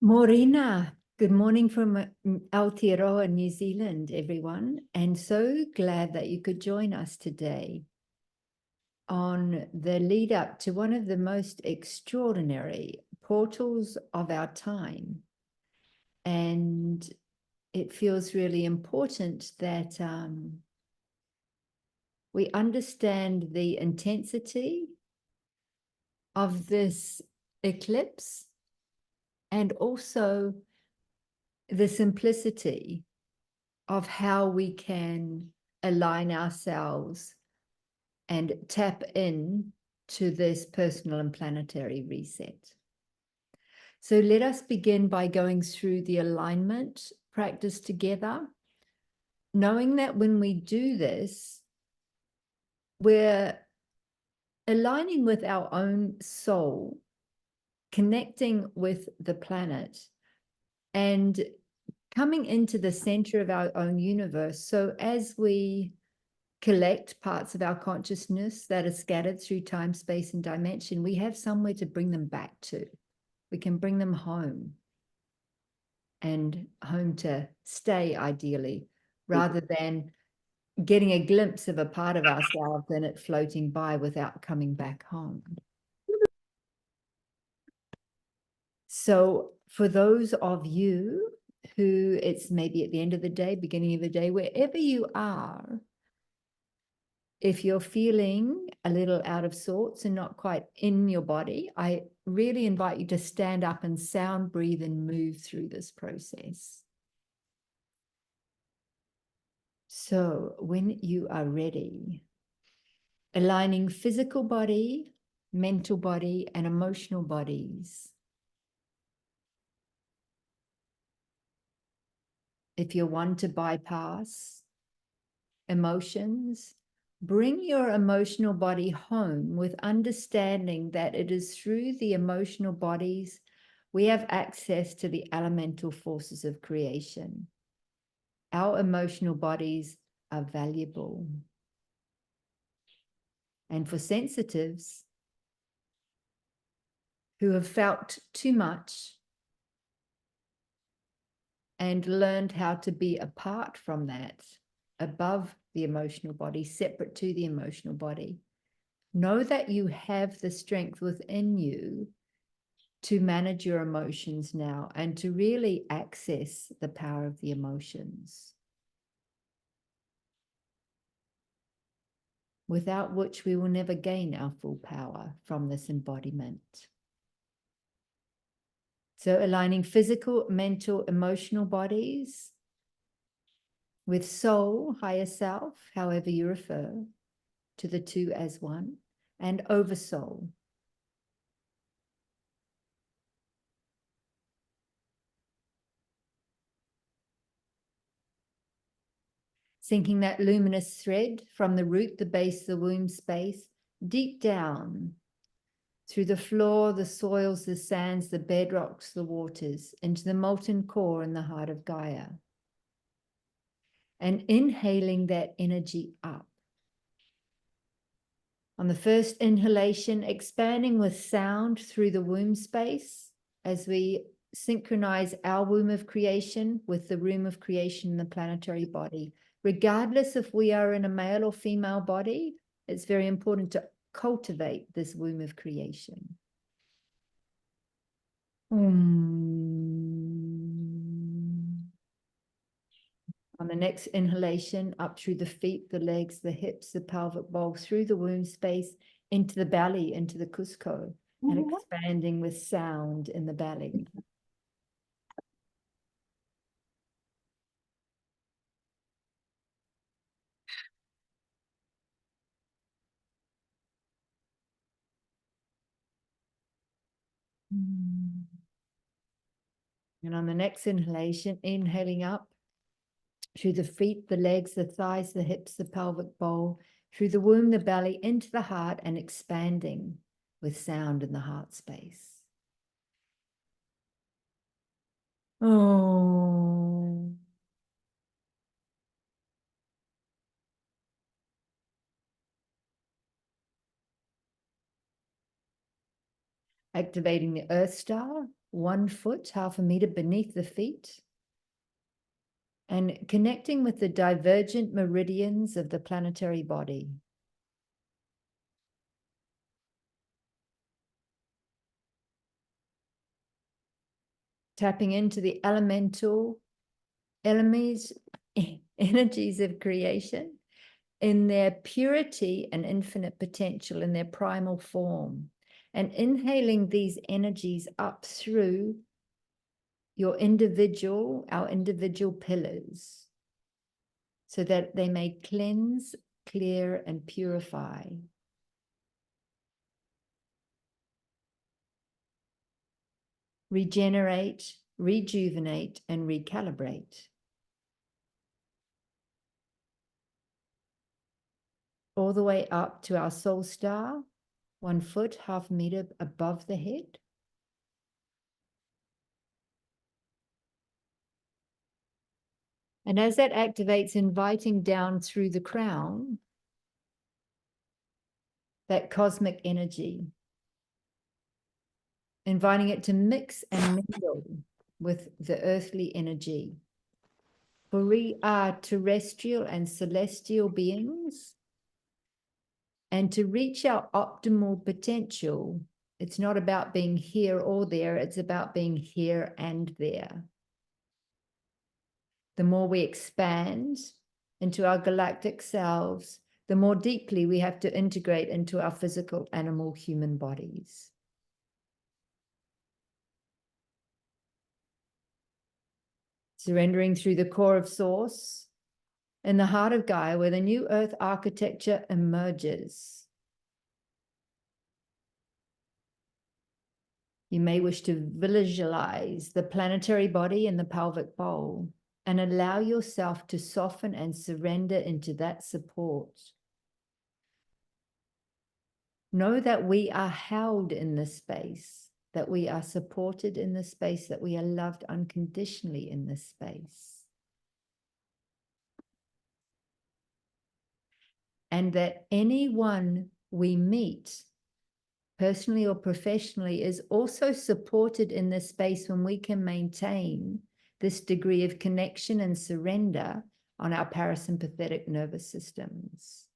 Morena, good morning from Aotearoa, New Zealand, everyone. And so glad that you could join us today on the lead up to one of the most extraordinary portals of our time. And it feels really important that we understand the intensity of this eclipse and also the simplicity of how we can align ourselves and tap in to this personal and planetary reset. So let us begin by going through the alignment practice together, knowing that when we do this, we're aligning with our own soul, connecting with the planet, and coming into the center of our own universe. So as we collect parts of our consciousness that are scattered through time, space, and dimension, we have somewhere to bring them back to. We can bring them home, and home to stay, ideally, rather than getting a glimpse of a part of ourselves and it floating by without coming back home. So for those of you who it's maybe at the end of the day, beginning of the day, wherever you are, if you're feeling a little out of sorts and not quite in your body, I really invite you to stand up and sound, breathe, and move through this process. So when you are ready, aligning physical body, mental body, and emotional bodies. If you're one to bypass emotions, bring your emotional body home with understanding that it is through the emotional bodies we have access to the elemental forces of creation. Our emotional bodies are valuable. And for sensitives who have felt too much and learned how to be apart from that, above the emotional body, separate to the emotional body, know that you have the strength within you to manage your emotions now and to really access the power of the emotions, without which we will never gain our full power from this embodiment. So aligning physical, mental, emotional bodies with soul, higher self, however you refer to the two as one, and oversoul. Sinking that luminous thread from the root, the base, the womb space, deep down through the floor, the soils, the sands, the bedrocks, the waters, into the molten core in the heart of Gaia. And inhaling that energy up. On the first inhalation, expanding with sound through the womb space as we synchronize our womb of creation with the womb of creation in the planetary body. Regardless if we are in a male or female body, it's very important to cultivate this womb of creation. On the next inhalation, up through the feet, the legs, the hips, the pelvic bowl, through the womb space, into the belly, into the Cusco, and expanding with sound in the belly. And on the next inhalation, inhaling up through the feet, the legs, the thighs, the hips, the pelvic bowl, through the womb, the belly, into the heart, and expanding with sound in the heart space. Oh. activating the Earth Star, 1 foot, 1/2 meter beneath the feet, and connecting with the divergent meridians of the planetary body. Tapping into the elemental energies of creation in their purity and infinite potential, in their primal form, and inhaling these energies up through our individual pillars, so that they may cleanse, clear, and purify. Regenerate, rejuvenate, and recalibrate. All the way up to our soul star, 1 foot, 1/2 meter above the head. And as that activates, inviting down through the crown, that cosmic energy, inviting it to mix and mingle with the earthly energy. For we are terrestrial and celestial beings, and to reach our optimal potential, it's not about being here or there, it's about being here and there. The more we expand into our galactic selves, the more deeply we have to integrate into our physical, animal, human bodies. Surrendering through the core of Source, in the heart of Gaia, where the new Earth architecture emerges. You may wish to visualize the planetary body in the pelvic bowl and allow yourself to soften and surrender into that support. Know that we are held in this space, that we are supported in this space, that we are loved unconditionally in this space. And that anyone we meet, personally or professionally, is also supported in this space when we can maintain this degree of connection and surrender on our parasympathetic nervous systems.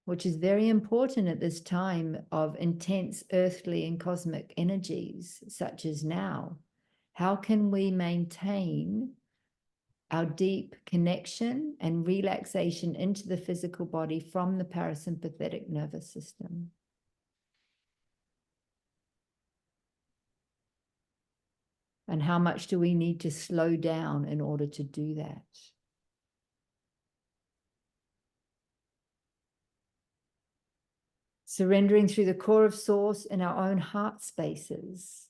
Which is very important at this time of intense earthly and cosmic energies, such as now. How can we maintain our deep connection and relaxation into the physical body from the parasympathetic nervous system? And how much do we need to slow down in order to do that? Surrendering through the core of Source in our own heart spaces.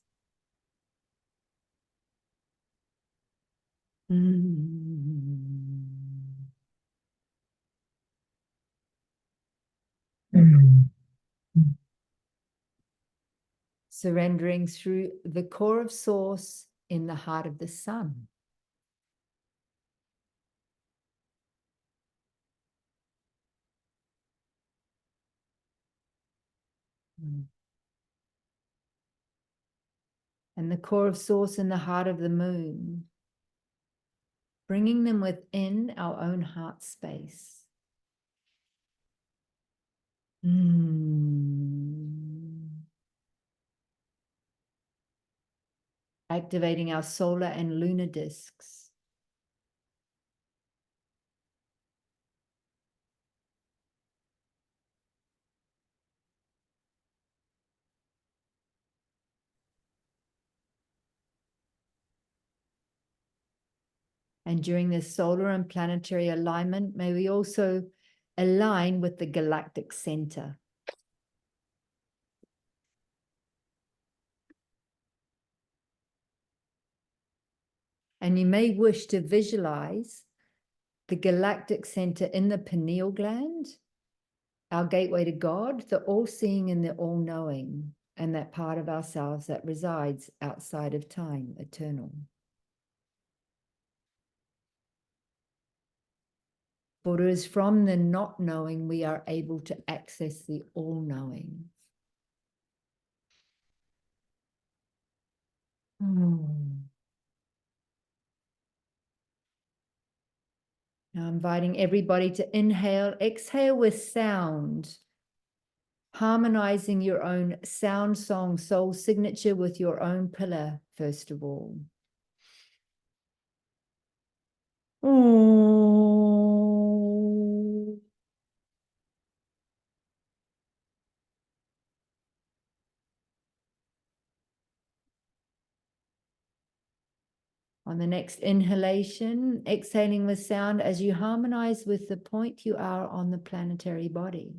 Surrendering through the core of Source in the heart of the sun. And the core of Source in the heart of the moon. Bringing them within our own heart space. Activating our solar and lunar discs. And during this solar and planetary alignment, may we also align with the galactic center. And you may wish to visualize the galactic center in the pineal gland, our gateway to God, the all-seeing and the all-knowing, and that part of ourselves that resides outside of time, eternal. For it is from the not knowing we are able to access the all-knowing. Now inviting everybody to inhale, exhale with sound, harmonizing your own sound song, soul signature with your own pillar, first of all. On the next inhalation, exhaling with sound as you harmonize with the point you are on the planetary body.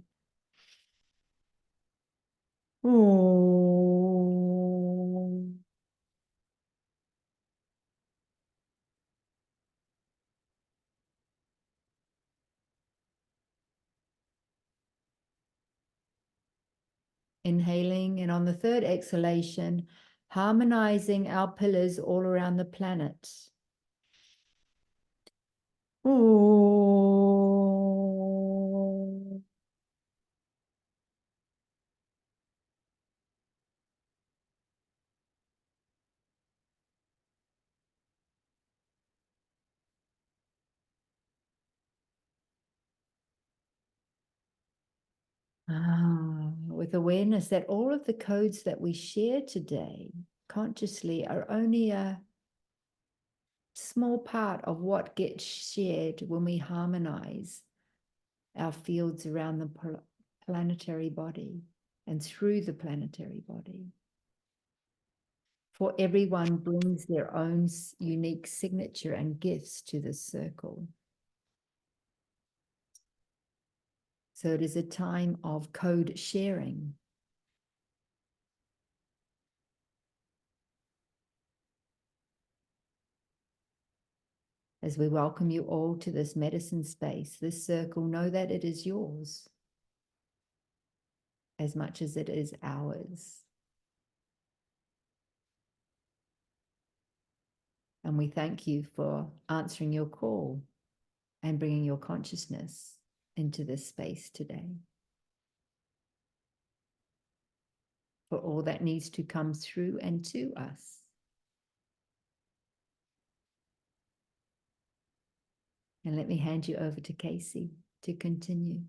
Inhaling, and on the third exhalation, harmonizing our pillars all around the planet. With awareness that all of the codes that we share today consciously are only a small part of what gets shared when we harmonize our fields around the planetary body and through the planetary body. For everyone brings their own unique signature and gifts to this circle. So it is a time of code sharing. As we welcome you all to this medicine space, this circle, know that it is yours as much as it is ours. And we thank you for answering your call and bringing your consciousness into this space today. For all that needs to come through and to us. And let me hand you over to Casey to continue.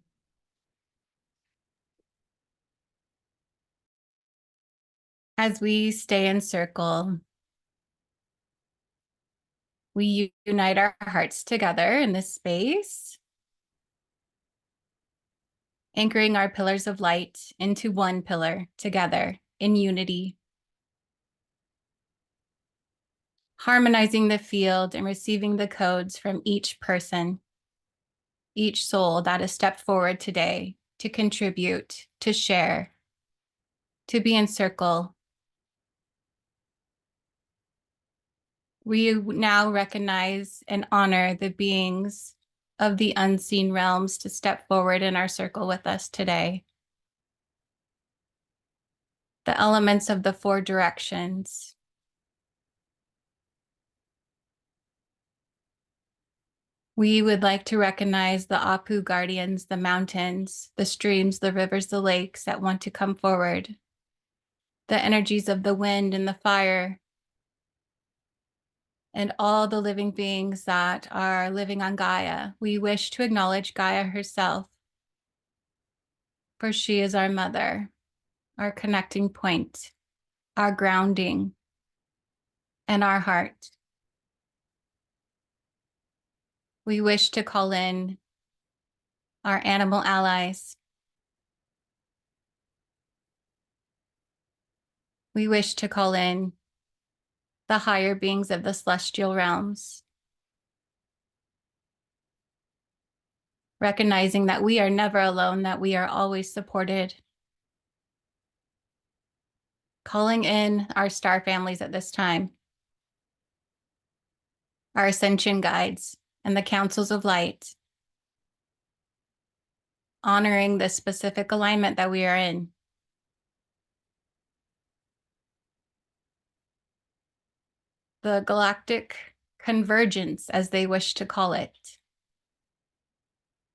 As we stay in circle, we unite our hearts together in this space, anchoring our pillars of light into one pillar together in unity, harmonizing the field and receiving the codes from each person, each soul that has stepped forward today to contribute, to share, to be in circle. We now recognize and honor the beings of the unseen realms to step forward in our circle with us today. The elements of the four directions. We would like to recognize the Apu guardians, the mountains, the streams, the rivers, the lakes that want to come forward. The energies of the wind and the fire, and all the living beings that are living on Gaia. We wish to acknowledge Gaia herself, for she is our mother, our connecting point, our grounding, and our heart. We wish to call in our animal allies. We wish to call in the higher beings of the celestial realms, recognizing that we are never alone, that we are always supported. Calling in our star families at this time, our ascension guides, and the councils of light, honoring the specific alignment that we are in. The galactic convergence, as they wish to call it.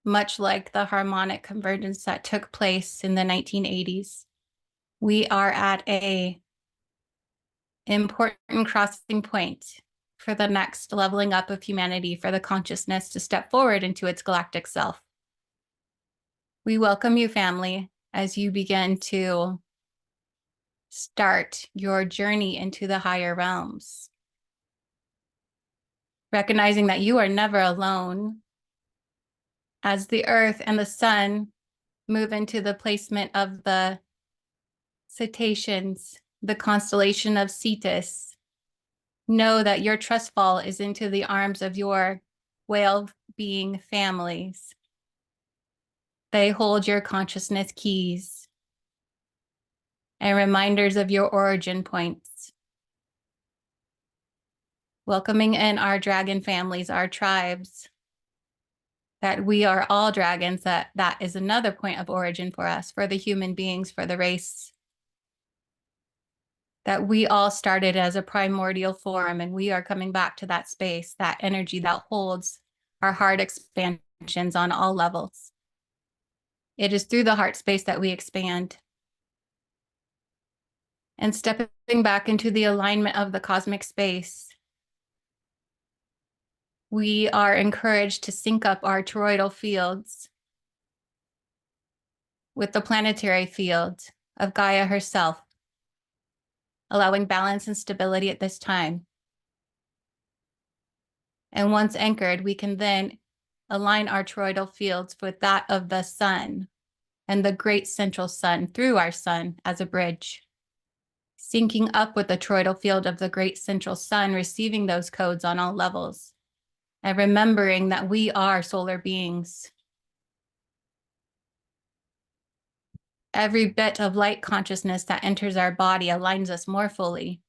much like the harmonic convergence that took place in the 1980s. We are at a important crossing point for the next leveling up of humanity, for the consciousness to step forward into its galactic self. We welcome you, family, as you begin to start your journey into the higher realms. Recognizing that you are never alone as the earth and the sun move into the placement of the cetaceans, the constellation of Cetus. Know that your trust fall is into the arms of your whale being families. They hold your consciousness keys and reminders of your origin points. Welcoming in our dragon families, our tribes, that we are all dragons, that is another point of origin for us, for the human beings, for the race. That we all started as a primordial form, and we are coming back to that space, that energy that holds our heart expansions on all levels. It is through the heart space that we expand. And stepping back into the alignment of the cosmic space, we are encouraged to sync up our toroidal fields with the planetary field of Gaia herself, allowing balance and stability at this time. And once anchored, we can then align our toroidal fields with that of the sun and the great central sun through our sun as a bridge. Syncing up with the toroidal field of the great central sun, receiving those codes on all levels, and remembering that we are solar beings. Every bit of light consciousness that enters our body aligns us more fully,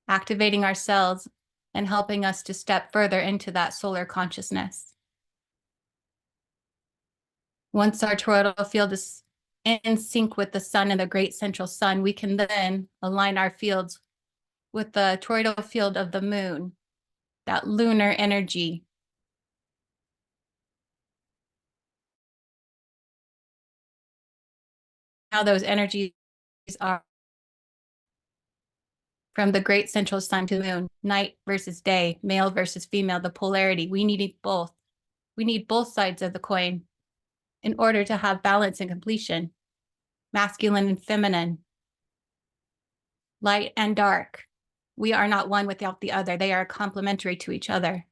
activating our cells and helping us to step further into that solar consciousness. Once our toroidal field is in sync with the sun and the great central sun, we can then align our fields with the toroidal field of the moon, that lunar energy. How those energies are from the great central sun to the moon, night versus day, male versus female, the polarity. We need both. We need both sides of the coin in order to have balance and completion, masculine and feminine, light and dark. We are not one without the other. They are complementary to each other.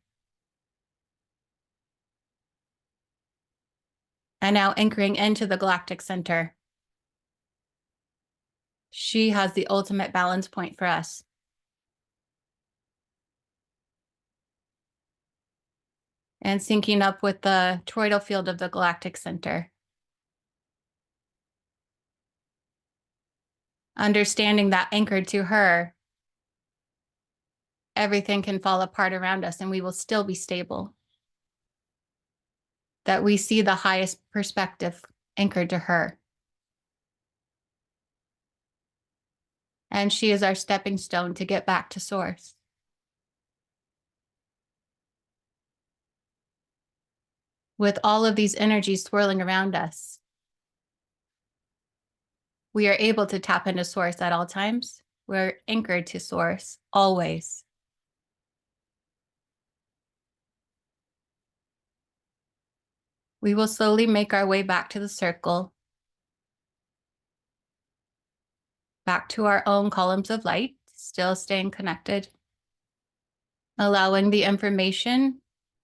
And now anchoring into the galactic center. She has the ultimate balance point for us. And syncing up with the toroidal field of the galactic center. Understanding that anchored to her, everything can fall apart around us and we will still be stable. That we see the highest perspective anchored to her. And she is our stepping stone to get back to source. With all of these energies swirling around us, we are able to tap into source at all times. We're anchored to source always. We will slowly make our way back to the circle, back to our own columns of light, still staying connected, allowing the information,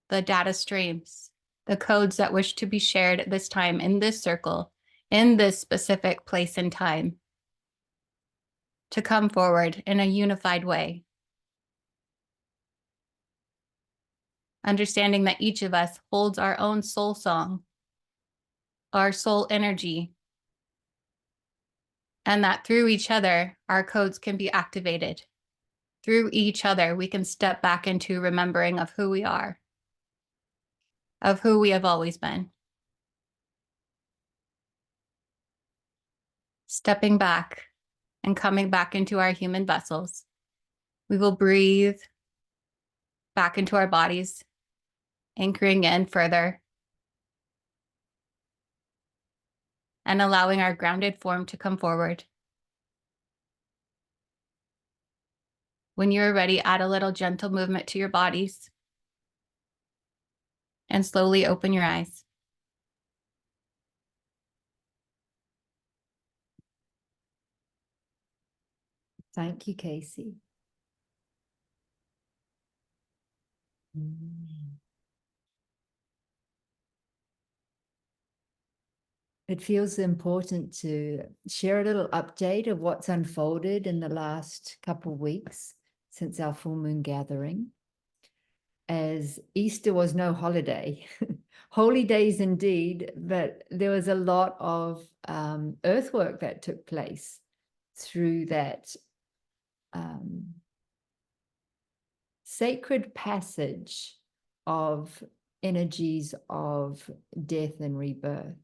the data streams, the codes that wish to be shared at this time in this circle, in this specific place and time, to come forward in a unified way. Understanding that each of us holds our own soul song, our soul energy, and that through each other, our codes can be activated. Through each other, we can step back into remembering of who we are, of who we have always been. Stepping back and coming back into our human vessels, we will breathe back into our bodies, anchoring in further, and allowing our grounded form to come forward. When you're ready, add a little gentle movement to your bodies and slowly open your eyes. Thank you, Casey. Mm. It feels important to share a little update of what's unfolded in the last couple of weeks since our full moon gathering. As Easter was no holiday, holy days indeed, but there was a lot of earthwork that took place through that sacred passage of energies of death and rebirth.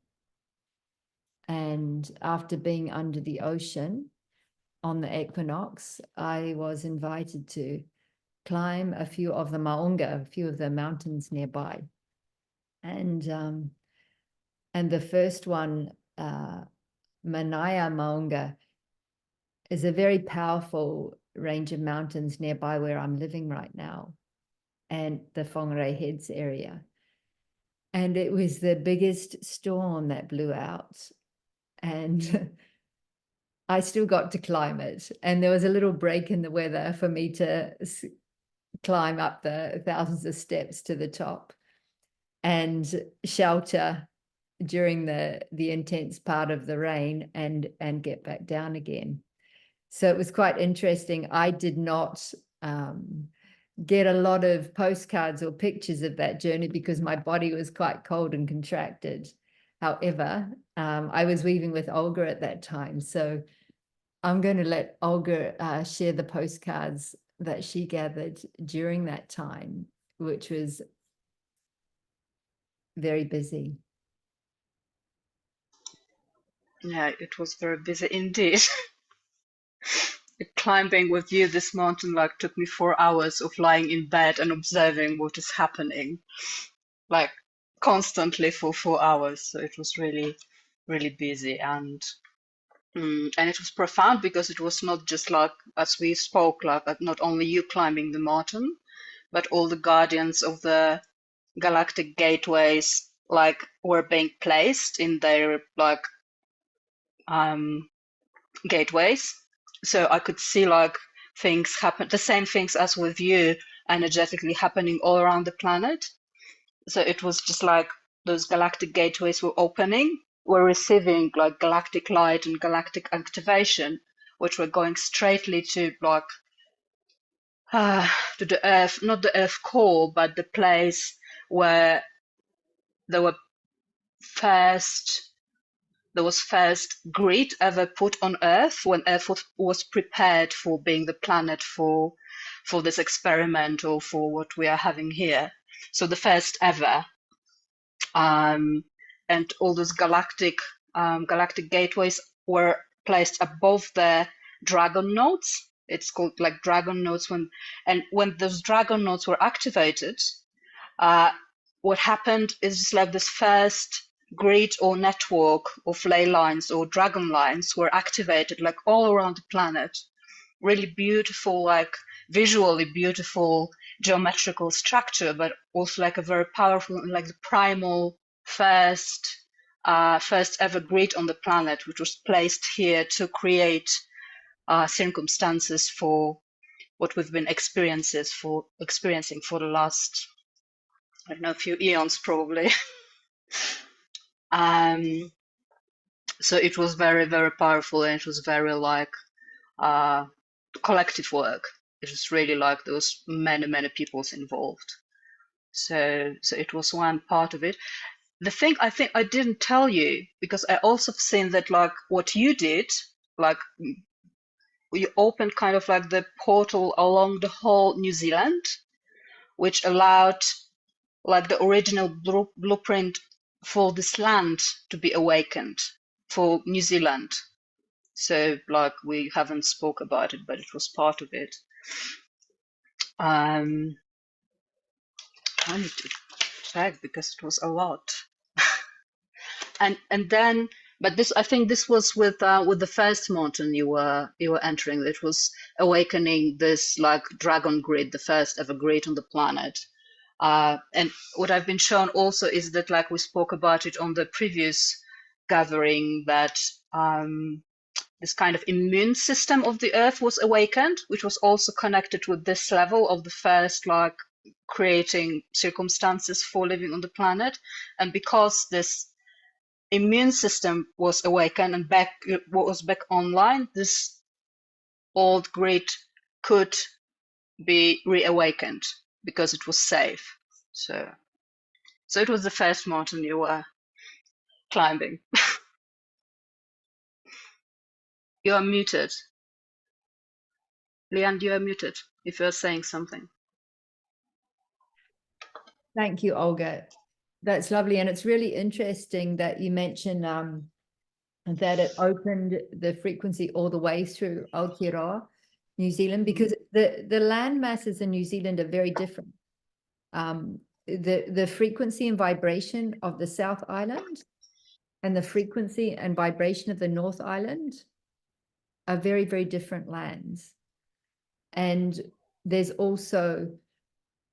And after being under the ocean on the equinox, I was invited to climb a few of the Maunga, a few of the mountains nearby. And the first one, Manaya Maunga, is a very powerful range of mountains nearby where I'm living right now, and the Whangarei Heads area. And it was the biggest storm that blew out. And I still got to climb it. And there was a little break in the weather for me to climb up the thousands of steps to the top and shelter during the intense part of the rain and get back down again. So it was quite interesting. I did not get a lot of postcards or pictures of that journey because my body was quite cold and contracted. However, I was weaving with Olga at that time. So I'm going to let Olga share the postcards that she gathered during that time, which was very busy. Yeah, it was very busy indeed. Climbing with you this mountain like took me 4 hours of lying in bed and observing what is happening, like constantly for 4 hours. So it was really, really busy, and it was profound because it was not just like as we spoke, like not only you climbing the mountain, but all the guardians of the galactic gateways like were being placed in their like gateways. So I could see like things happen, the same things as with you, energetically happening all around the planet. So it was just like those galactic gateways were opening, were receiving like galactic light and galactic activation, which were going straightly to like to the Earth, not the Earth core, but the place where there were first there was first grid ever put on Earth when Earth was prepared for being the planet for this experiment or for what we are having here. So the first ever, and all those galactic gateways were placed above the dragon nodes. It's called like dragon nodes when those dragon nodes were activated. What happened is like this first grid or network of ley lines or dragon lines were activated like all around the planet. Really beautiful, like visually beautiful geometrical structure, but also like a very powerful, like the primal first ever grid on the planet, which was placed here to create circumstances for what we've been experiencing for the last, I don't know, a few eons probably. So it was very, very powerful, and it was very like collective work. It was really like there was many, many peoples involved. So it was one part of it. The thing I think I didn't tell you, because I also seen that like what you did, like you opened kind of like the portal along the whole New Zealand, which allowed like the original blueprint for this land to be awakened for New Zealand. So like we haven't spoke about it, but it was part of it. I need to check because it was a lot. and then But this, I think, this was with the first mountain you were entering. It was awakening this like dragon grid, the first ever grid on the planet. And what I've been shown also is that, like we spoke about it on the previous gathering, that this kind of immune system of the Earth was awakened, which was also connected with this level of the first, like, creating circumstances for living on the planet. And because this immune system was awakened and was back online, this old grid could be reawakened because it was safe. So it was the first mountain you were climbing. You are muted. Leanne, you are muted if you're saying something. Thank you, Olga. That's lovely. And it's really interesting that you mentioned that it opened the frequency all the way through Aotearoa, New Zealand, because the land masses in New Zealand are very different. The frequency and vibration of the South Island and the frequency and vibration of the North Island are very, very different lands. And there's also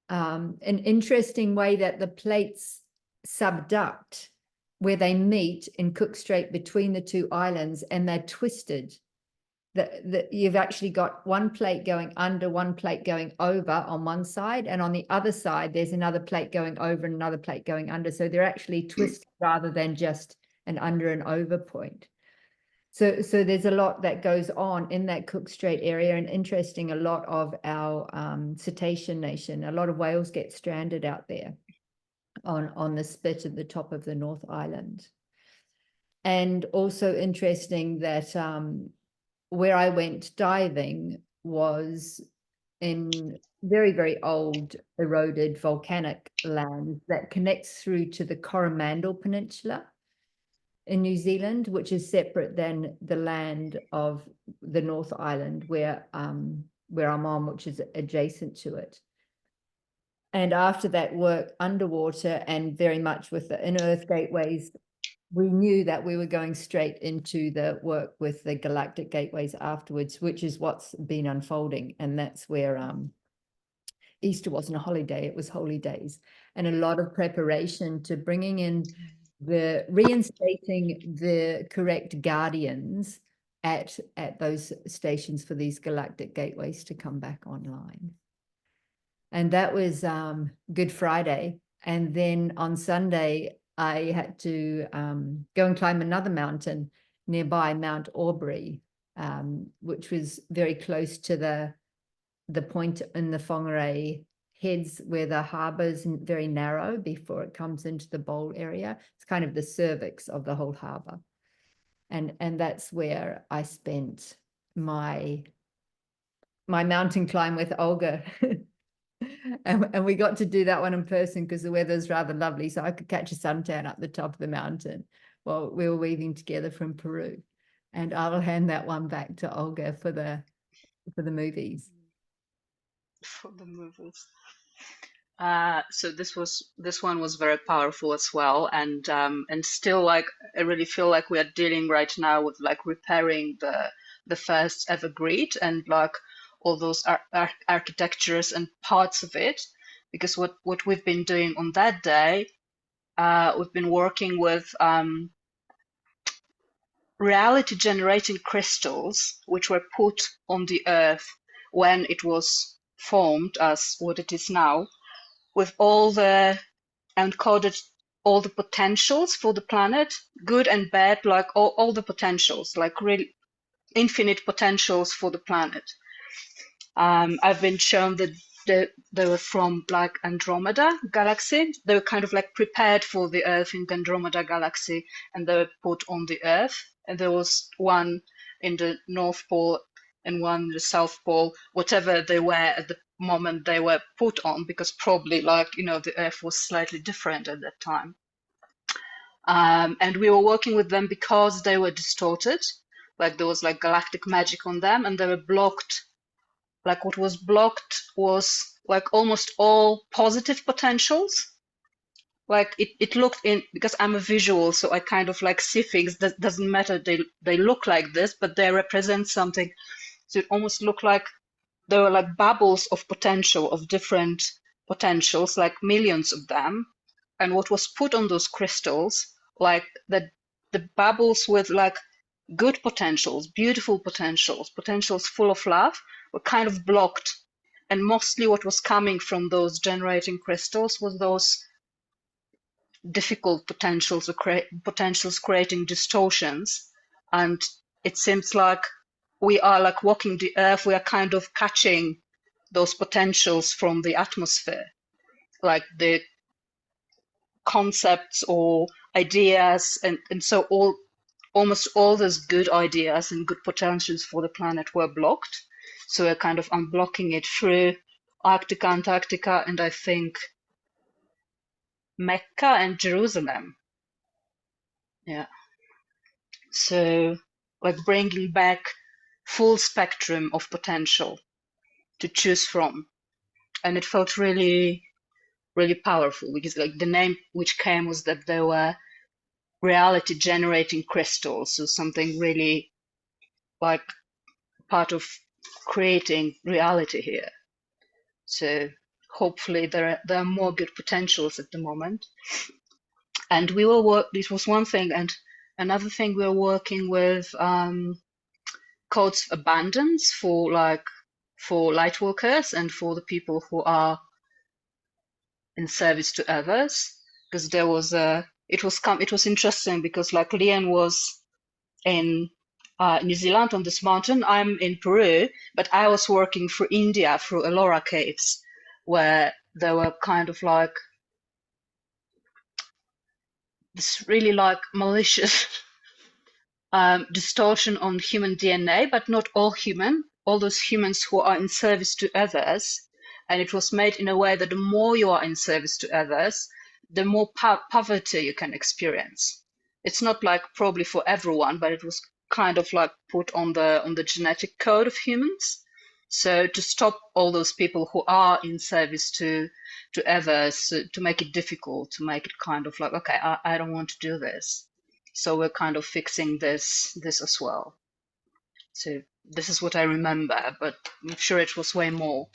an interesting way that the plates subduct where they meet in Cook Strait between the two islands, and they're twisted. You've actually got one plate going under, one plate going over on one side, and on the other side there's another plate going over and another plate going under. So they're actually twisted rather than just an under and over point. So there's a lot that goes on in that Cook Strait area, and interesting, a lot of our cetacean nation, a lot of whales get stranded out there on the spit at the top of the North Island. And also interesting that where I went diving was in very, very old eroded volcanic land that connects through to the Coromandel Peninsula in New Zealand, which is separate than the land of the North Island where I'm on, which is adjacent to it. And after that work underwater and very much with the inner Earth gateways, we knew that we were going straight into the work with the galactic gateways afterwards, which is what's been unfolding. And that's where Easter wasn't a holiday, it was holy days, and a lot of preparation to bringing in reinstating the correct guardians at those stations for these galactic gateways to come back online. And that was Good Friday. And then on Sunday, I had to go and climb another mountain nearby, Mount Aubrey, which was very close to the point in the Whangarei Heads where the harbour is very narrow before it comes into the bowl area. It's kind of the cervix of the whole harbour. And that's where I spent my mountain climb with Olga. And we got to do that one in person because the weather's rather lovely, so I could catch a suntan up the top of the mountain while we were weaving together from Peru. And I'll hand that one back to Olga for the movies. For the movies. So this one was very powerful as well, and still, like, I really feel like we are dealing right now with like repairing the first ever grid and like all those architectures and parts of it, because what we've been doing on that day, we've been working with reality generating crystals which were put on the Earth when it was formed as what it is now, with all the encoded all the potentials for the planet, good and bad, like all the potentials, like really infinite potentials for the planet. I've been shown that they were from like Andromeda galaxy. They were kind of like prepared for the Earth in the Andromeda galaxy, and they were put on the Earth. And there was one in the North Pole and one in the South Pole, whatever they were at the moment they were put on, because probably, like, you know, the Earth was slightly different at that time. And we were working with them because they were distorted, like there was like galactic magic on them, and they were blocked. Like what was blocked was like almost all positive potentials, like it looked in, because I'm a visual, so I kind of like see things that doesn't matter. They look like this, but they represent something. So it almost looked like there were like bubbles of potential, of different potentials, like millions of them. And what was put on those crystals, like the bubbles with like good potentials, beautiful potentials, potentials full of love, were kind of blocked. And mostly what was coming from those generating crystals was those difficult potentials, or potentials creating distortions. And it seems like we are like walking the earth, we are kind of catching those potentials from the atmosphere, like the concepts or ideas, and so almost all those good ideas and good potentials for the planet were blocked. So we're kind of unblocking it through Arctica, Antarctica, and I think Mecca and Jerusalem. Yeah. So like bringing back full spectrum of potential to choose from. And it felt really, really powerful, because like the name which came was that there were reality generating crystals, so something really like part of creating reality here. So hopefully there are more good potentials at the moment. And we were this was one thing, and another thing we were working with codes of abundance for light workers and for the people who are in service to others, because there was it was interesting, because like Leon was in New Zealand on this mountain, I'm in Peru, but I was working for India through Ellora caves, where there were kind of like this really like malicious distortion on human DNA, but not all those humans who are in service to others. And it was made in a way that the more you are in service to others, the more poverty you can experience. It's not like probably for everyone, but it was kind of like put on the genetic code of humans. So to stop all those people who are in service to others, to make it difficult, to make it kind of like, okay, I don't want to do this. So we're kind of fixing this as well. So this is what I remember, but I'm sure it was way more.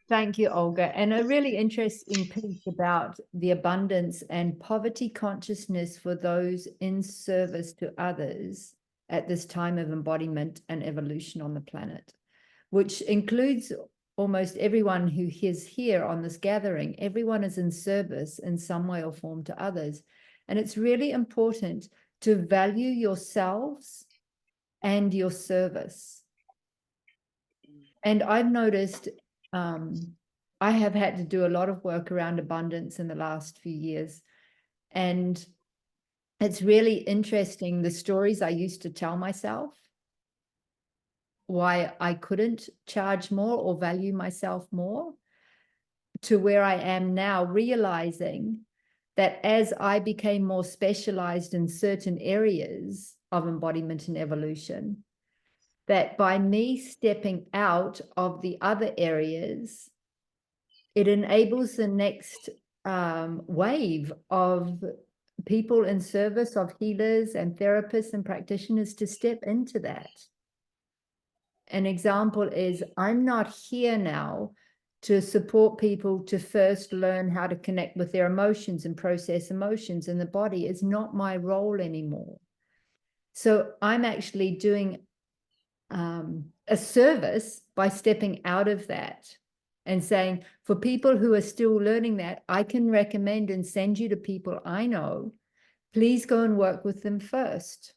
Thank you, Olga. And a really interesting piece about the abundance and poverty consciousness for those in service to others at this time of embodiment and evolution on the planet, which includes almost everyone who is here on this gathering. Everyone is in service in some way or form to others. And it's really important to value yourselves and your service. And I've noticed I have had to do a lot of work around abundance in the last few years. And it's really interesting, the stories I used to tell myself, why I couldn't charge more or value myself more, to where I am now, realizing that as I became more specialized in certain areas of embodiment and evolution, that by me stepping out of the other areas, it enables the next wave of people in service, of healers and therapists and practitioners, to step into that. An example is, I'm not here now to support people to first learn how to connect with their emotions and process emotions in the body. Is not my role anymore. So I'm actually doing a service by stepping out of that and saying, for people who are still learning that, I can recommend and send you to people I know. Please go and work with them first.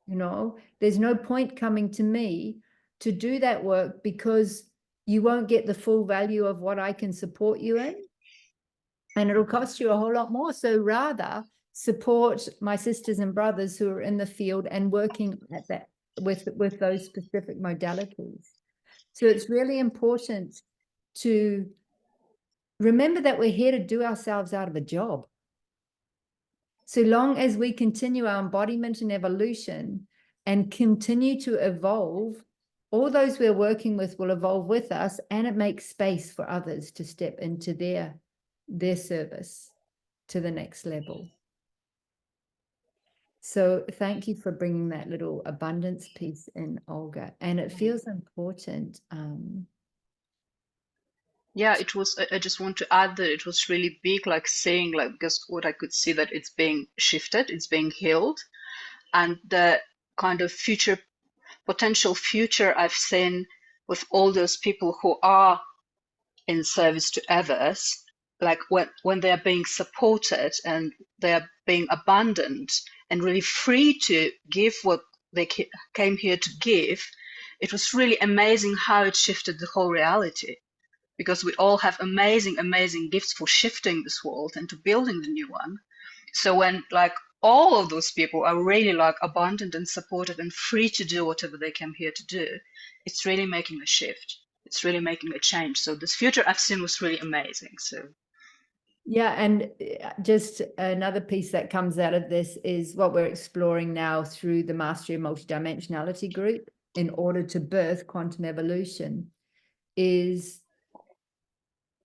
You know, there's no point coming to me to do that work, because you won't get the full value of what I can support you in. And it'll cost you a whole lot more. So rather support my sisters and brothers who are in the field and working at that with those specific modalities. So it's really important to remember that we're here to do ourselves out of a job. So long as we continue our embodiment and evolution and continue to evolve, all those we're working with will evolve with us, and it makes space for others to step into their their service to the next level. So thank you for bringing that little abundance piece in, Olga. And it feels important. Yeah, it was, I just want to add that it was really big, like saying, like, because what I could see that it's being shifted, it's being healed, and the kind of future, potential future I've seen with all those people who are in service to others, like when they are being supported and they are being abundant and really free to give what they came here to give, it was really amazing how it shifted the whole reality, because we all have amazing, amazing gifts for shifting this world and to building the new one. So when like all of those people are really like abundant and supported and free to do whatever they came here to do, it's really making a shift. It's really making a change. So this future I've seen was really amazing. So yeah, and just another piece that comes out of this is what we're exploring now through the Mastery of Multidimensionality group in order to birth quantum evolution, is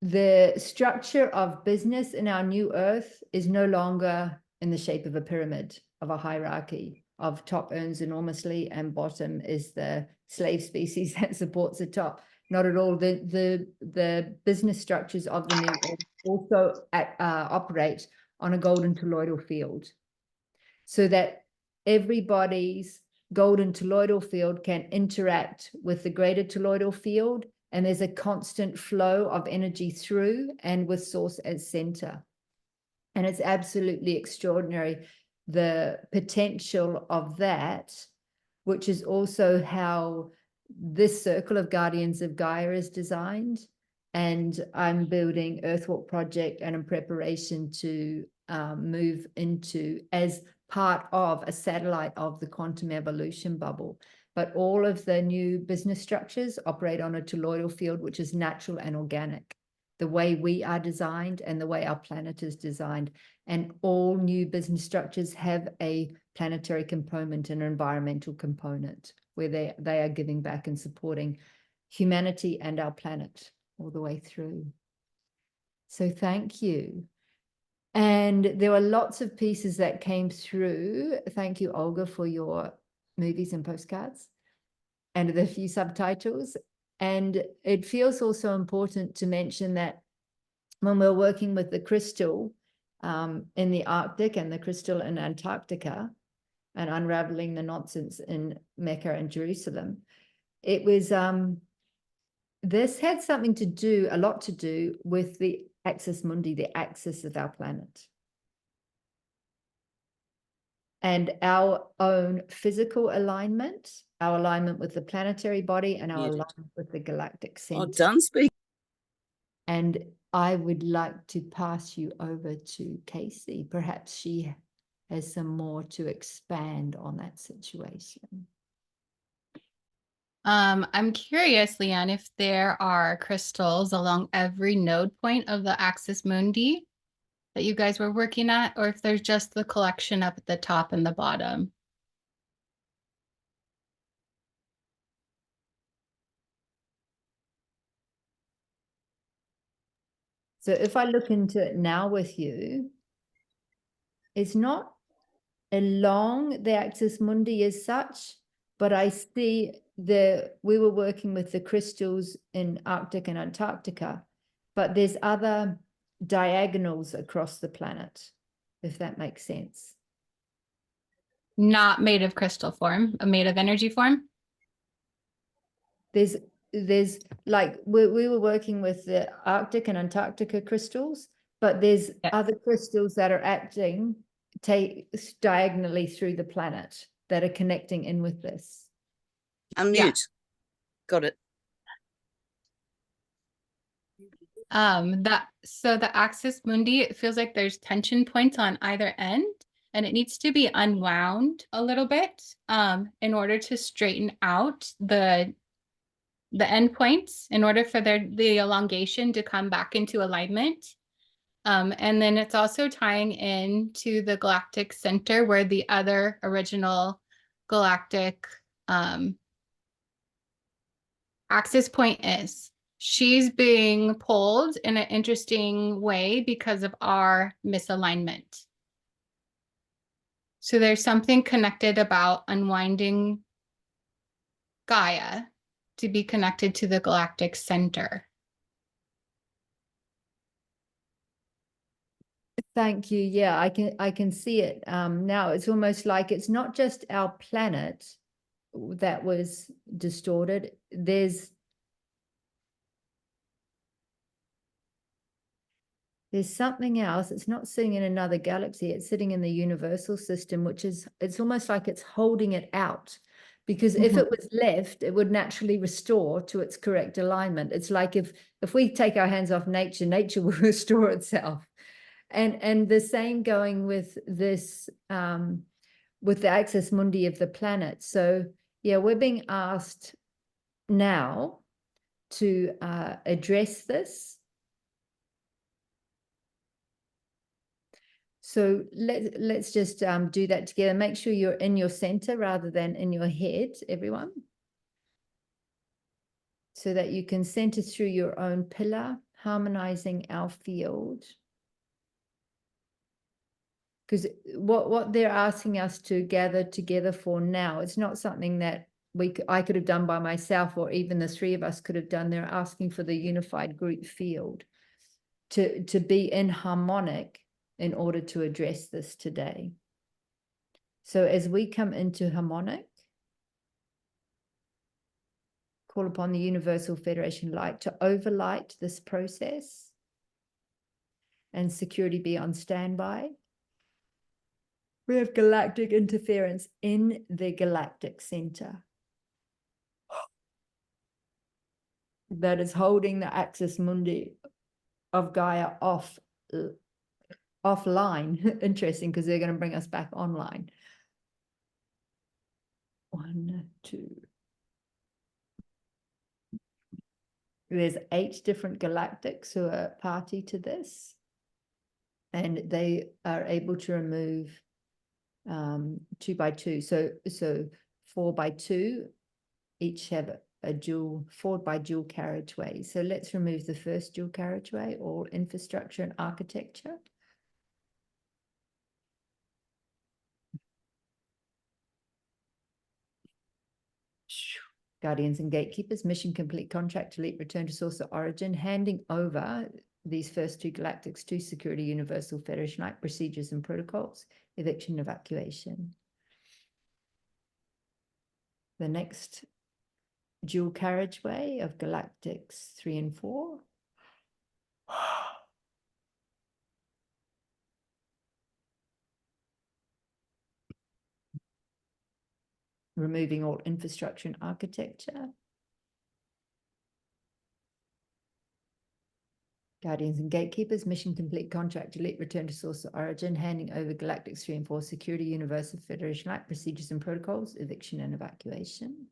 the structure of business in our new earth is no longer in the shape of a pyramid, of a hierarchy of top earns enormously and bottom is the slave species that supports the top. Not at all. The business structures of the new earth also operate on a golden toroidal field, so that everybody's golden toroidal field can interact with the greater toroidal field, and there's a constant flow of energy through and with source as center. And it's absolutely extraordinary, the potential of that, which is also how this circle of Guardians of Gaia is designed. And I'm building Earthwalk project and in preparation to move into as part of a satellite of the quantum evolution bubble. But all of the new business structures operate on a toroidal field, which is natural and organic, the way we are designed and the way our planet is designed. And all new business structures have a planetary component and an environmental component, where they are giving back and supporting humanity and our planet all the way through. So thank you. And there were lots of pieces that came through. Thank you, Olga, for your movies and postcards and the few subtitles. And it feels also important to mention that when we're working with the crystal in the Arctic and the crystal in Antarctica and unraveling the nonsense in Mecca and Jerusalem, it was, this had something to do, a lot to do with the axis mundi, the axis of our planet. And our own physical alignment, our alignment with the planetary body and our alignment with the galactic center. Oh, done speaking. And I would like to pass you over to Casey. Perhaps she has some more to expand on that situation. I'm curious, Leanne, if there are crystals along every node point of the axis mundi that you guys were working at, or if there's just the collection up at the top and the bottom. So if I look into it now with you, it's not along the axis mundi as such, but I see we were working with the crystals in Arctic and Antarctica, but there's other diagonals across the planet, if that makes sense. Not made of crystal form, made of energy form? There's like, we were working with the Arctic and Antarctica crystals, but there's other crystals that are acting diagonally through the planet that are connecting in with this. Unmute. Yeah. Got it. So the axis mundi, it feels like there's tension points on either end, and it needs to be unwound a little bit in order to straighten out the endpoints, in order for the elongation to come back into alignment. And then it's also tying into the galactic center, where the other original galactic axis point is. she's being pulled in an interesting way because of our misalignment. So there's something connected about unwinding Gaia to be connected to the galactic center. Thank you. Yeah, I can see it now. It's almost like it's not just our planet that was distorted. There's something else. It's not sitting in another galaxy. It's sitting in the universal system, which is, it's almost like it's holding it out. Because if it was left, it would naturally restore to its correct alignment. It's like if we take our hands off nature, nature will restore itself. And the same going with this, with the axis mundi of the planet. So yeah, we're being asked now to address this. So let's just do that together. Make sure you're in your center rather than in your head, everyone. So that you can center through your own pillar, harmonizing our field. Because what they're asking us to gather together for now, it's not something that I could have done by myself, or even the three of us could have done. They're asking for the unified group field to be in harmonic in order to address this today. So as we come into harmonic, call upon the Universal Federation light to overlight this process, and security be on standby. We have galactic interference in the galactic center that is holding the axis mundi of Gaia offline. Interesting, because they're going to bring us back online. 1, 2. There's 8 different galactics who are party to this, and they are able to remove 2 by 2. So 4 by 2 each have a dual, 4 by dual carriageway. So let's remove the first dual carriageway, all infrastructure and architecture. Guardians and gatekeepers, mission complete, contract delete, return to source of origin, handing over these first 2 galactics to security, Universal Federation like procedures and protocols, eviction, evacuation. The next dual carriageway of galactics 3 and 4. Removing all infrastructure and architecture. Guardians and gatekeepers, mission complete, contract delete, return to source of origin, handing over galactics 3 and 4, security, Universal Federation like procedures and protocols, eviction and evacuation.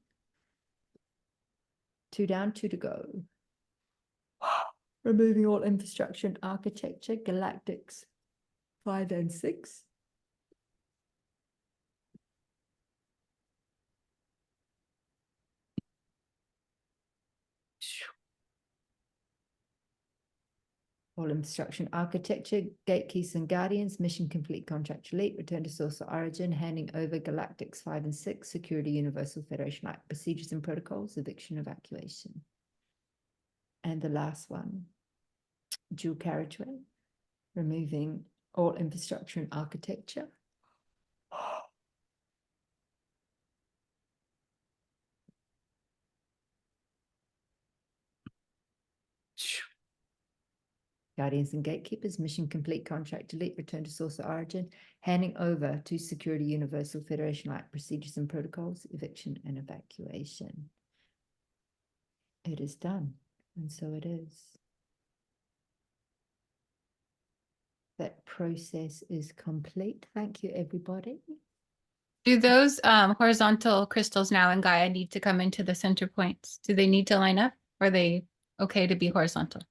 2 down, 2 to go. Removing all infrastructure and architecture, galactics 5 and 6. All infrastructure and architecture, gatekeepers and guardians, mission complete, contract delete, return to source of origin, handing over galactics 5 and 6, security, Universal Federation like procedures and protocols, eviction, evacuation. And the last one, dual carriageway, removing all infrastructure and architecture. Guardians and gatekeepers, mission complete, contract delete, return to source of origin, handing over to security, Universal Federation like procedures and protocols, eviction and evacuation. It is done, and so it is. That process is complete. Thank you, everybody. Do those horizontal crystals now in Gaia need to come into the center points? Do they need to line up? Or are they okay to be horizontal?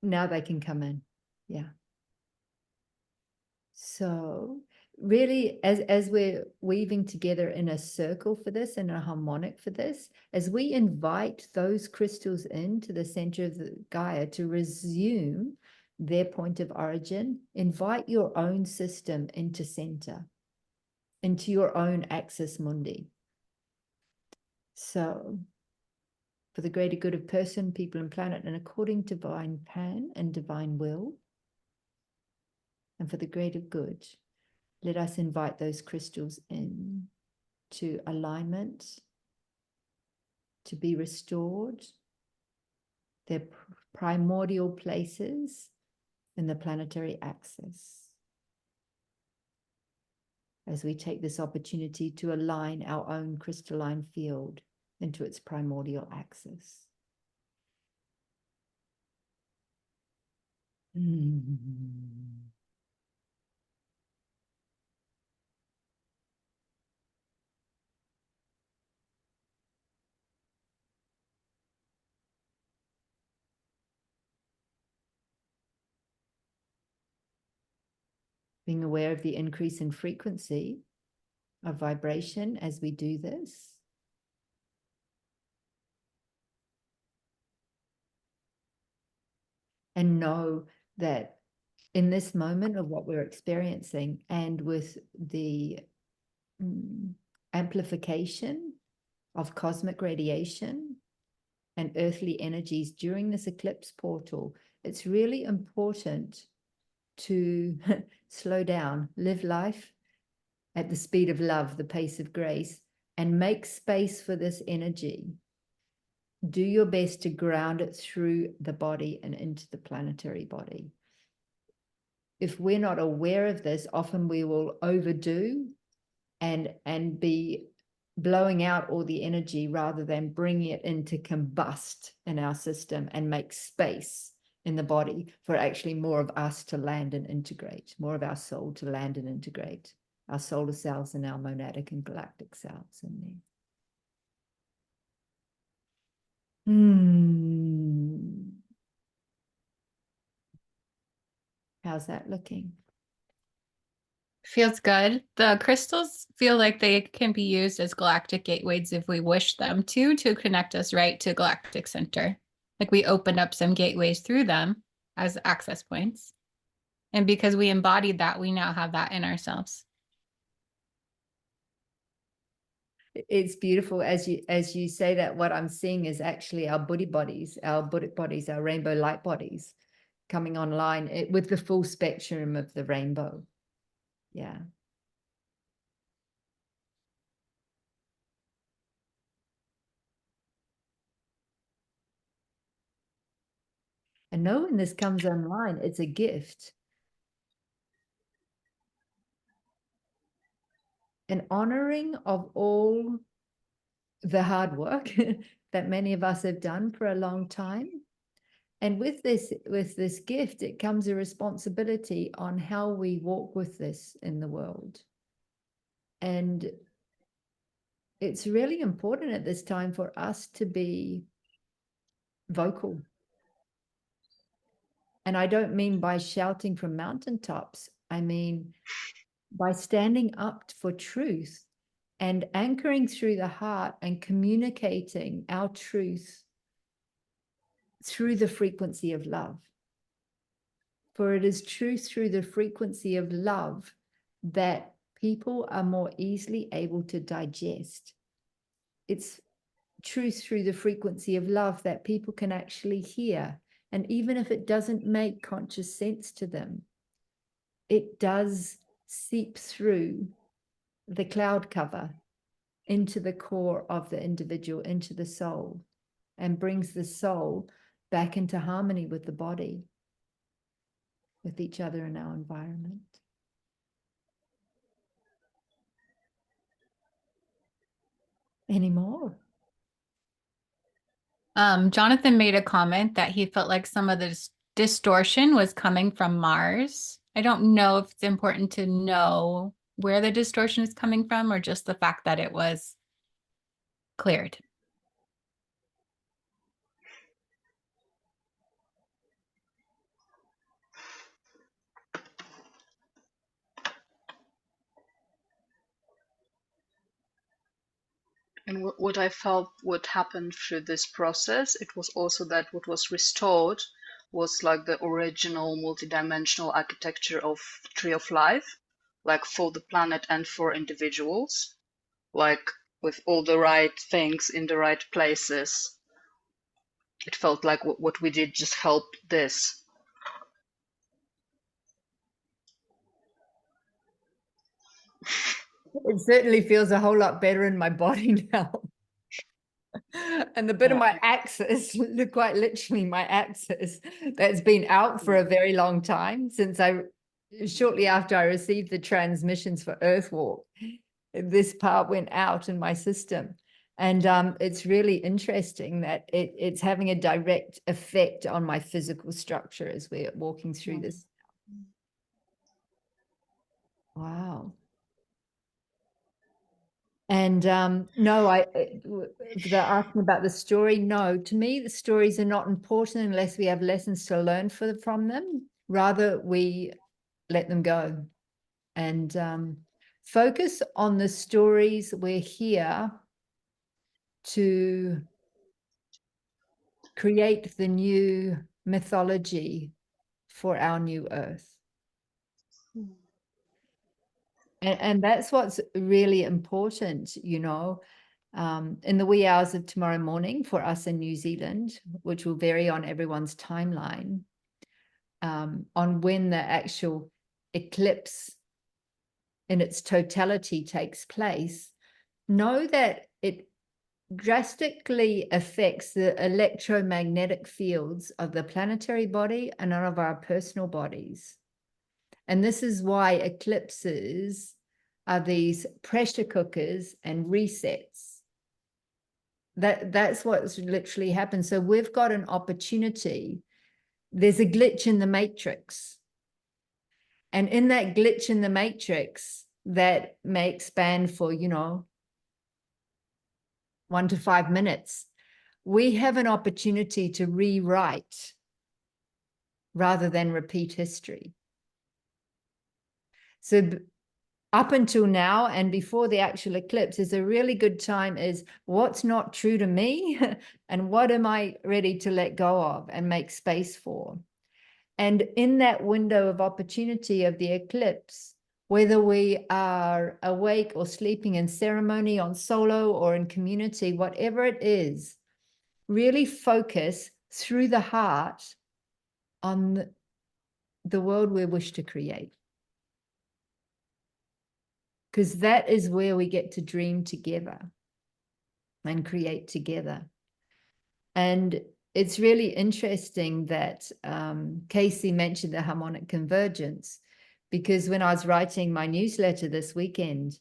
Now they can come in. Yeah. So really, as we're weaving together in a circle for this and a harmonic for this, as we invite those crystals into the center of the Gaia to resume their point of origin, invite your own system into center, into your own axis mundi. So, for the greater good of person, people, and planet, and according to divine plan and divine will, and for the greater good, let us invite those crystals in to alignment, to be restored, their primordial places in the planetary axis. As we take this opportunity to align our own crystalline field into its primordial axis. Being aware of the increase in frequency of vibration as we do this. And know that in this moment of what we're experiencing, and with the amplification of cosmic radiation and earthly energies during this eclipse portal, it's really important to slow down, live life at the speed of love, the pace of grace, and make space for this energy. Do your best to ground it through the body and into the planetary body. If we're not aware of this, often we will overdo and be blowing out all the energy rather than bringing it in to combust in our system and make space in the body for actually more of us to land and integrate, more of our soul to land and integrate, our solar cells and our monadic and galactic cells in there. How's that looking? Feels good. The crystals feel like they can be used as galactic gateways if we wish them to connect us right to galactic center. Like we opened up some gateways through them as access points. And because we embodied that, we now have that in ourselves. It's beautiful as you say that. What I'm seeing is actually our Buddhi bodies, our Buddhic bodies, our rainbow light bodies coming online with the full spectrum of the rainbow. Yeah. And know when this comes online, it's a gift. An honoring of all the hard work that many of us have done for a long time. And with this gift, it comes a responsibility on how we walk with this in the world. And it's really important at this time for us to be vocal. And I don't mean by shouting from mountaintops. I mean by standing up for truth and anchoring through the heart and communicating our truth through the frequency of love. For it is truth through the frequency of love that people are more easily able to digest. It's truth through the frequency of love that people can actually hear. And even if it doesn't make conscious sense to them, it does seep through the cloud cover into the core of the individual, into the soul, and brings the soul back into harmony with the body, with each other in our environment. Any more? Jonathan made a comment that he felt like some of the distortion was coming from Mars. I don't know if it's important to know where the distortion is coming from or just the fact that it was cleared. And what I felt what happened through this process, it was also that what was restored was like the original multidimensional architecture of Tree of Life, like for the planet and for individuals, like with all the right things in the right places. It felt like what we did just helped this. It certainly feels a whole lot better in my body now. And the bit of my axis, quite literally my axis, that's been out for a very long time since shortly after I received the transmissions for Earthwalk, this part went out in my system. And it's really interesting that it's having a direct effect on my physical structure as we're walking through this. Wow. And no, they're asking about the story. No, to me, the stories are not important unless we have lessons to learn from them. Rather, we let them go and focus on the stories. We're here to create the new mythology for our new Earth. And that's what's really important, you know, in the wee hours of tomorrow morning for us in New Zealand, which will vary on everyone's timeline, on when the actual eclipse in its totality takes place, know that it drastically affects the electromagnetic fields of the planetary body and of our personal bodies. And this is why eclipses are these pressure cookers and resets. That's what's literally happened. So we've got an opportunity. There's a glitch in the matrix. And in that glitch in the matrix, that may expand for, you know, 1 to 5 minutes. We have an opportunity to rewrite rather than repeat history. So up until now and before the actual eclipse is a really good time is what's not true to me and what am I ready to let go of and make space for. And in that window of opportunity of the eclipse, whether we are awake or sleeping in ceremony, on solo or in community, whatever it is, really focus through the heart on the world we wish to create. Because that is where we get to dream together and create together. And it's really interesting that Casey mentioned the harmonic convergence, because when I was writing my newsletter this weekend,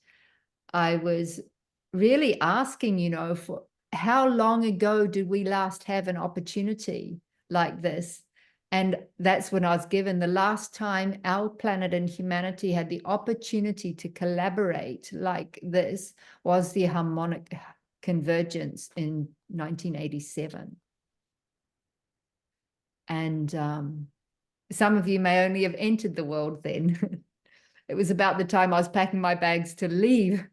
I was really asking, you know, for how long ago did we last have an opportunity like this? And that's when I was given the last time our planet and humanity had the opportunity to collaborate like this was the harmonic convergence in 1987. And some of you may only have entered the world then. It was about the time I was packing my bags to leave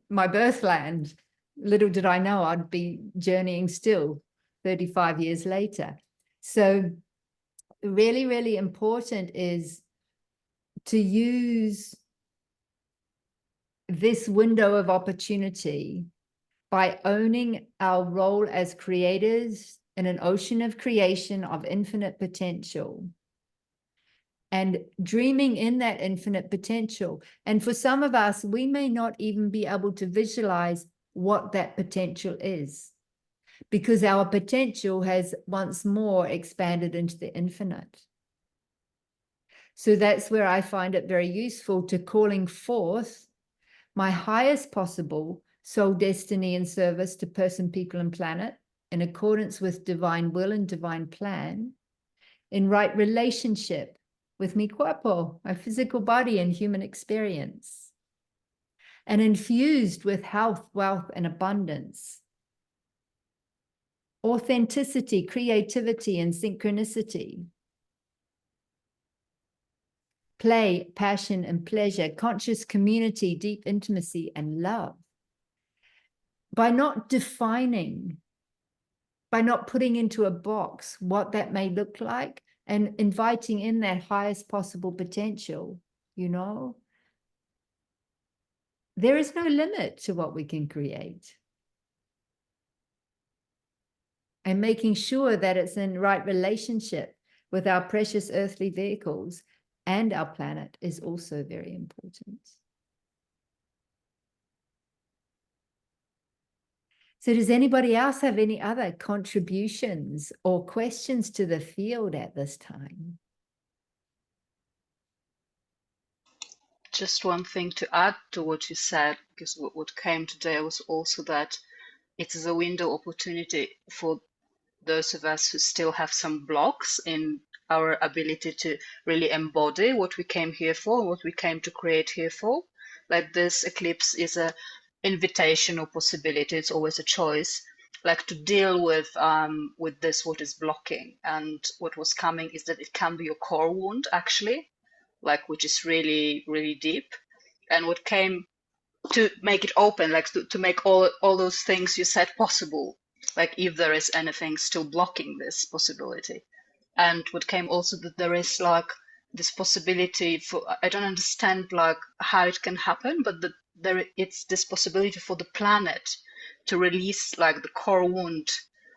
my birthland. Little did I know I'd be journeying still 35 years later. So really, really important is to use this window of opportunity by owning our role as creators in an ocean of creation of infinite potential and dreaming in that infinite potential. And for some of us, we may not even be able to visualize what that potential is, because our potential has once more expanded into the infinite. So that's where I find it very useful to calling forth my highest possible soul destiny and service to person, people, and planet in accordance with divine will and divine plan, in right relationship with mi cuerpo, my physical body and human experience, and infused with health, wealth, and abundance, authenticity, creativity, and synchronicity, play, passion, and pleasure, conscious community, deep intimacy, and love. by not defining, by not putting into a box what that may look like and inviting in that highest possible potential, you know, there is no limit to what we can create. And making sure that it's in right relationship with our precious earthly vehicles and our planet is also very important. So does anybody else have any other contributions or questions to the field at this time? Just one thing to add to what you said, because what came today was also that it is a window opportunity for those of us who still have some blocks in our ability to really embody what we came here for, what we came to create here for. Like this eclipse is a invitation or possibility. It's always a choice, like to deal with this, what is blocking. And what was coming is that it can be your core wound, actually, like, which is really, really deep. And what came to make it open, like to make all those things you said possible, like if there is anything still blocking this possibility. And what came also that there is like this possibility for, I don't understand like how it can happen, but that it's this possibility for the planet to release like the core wound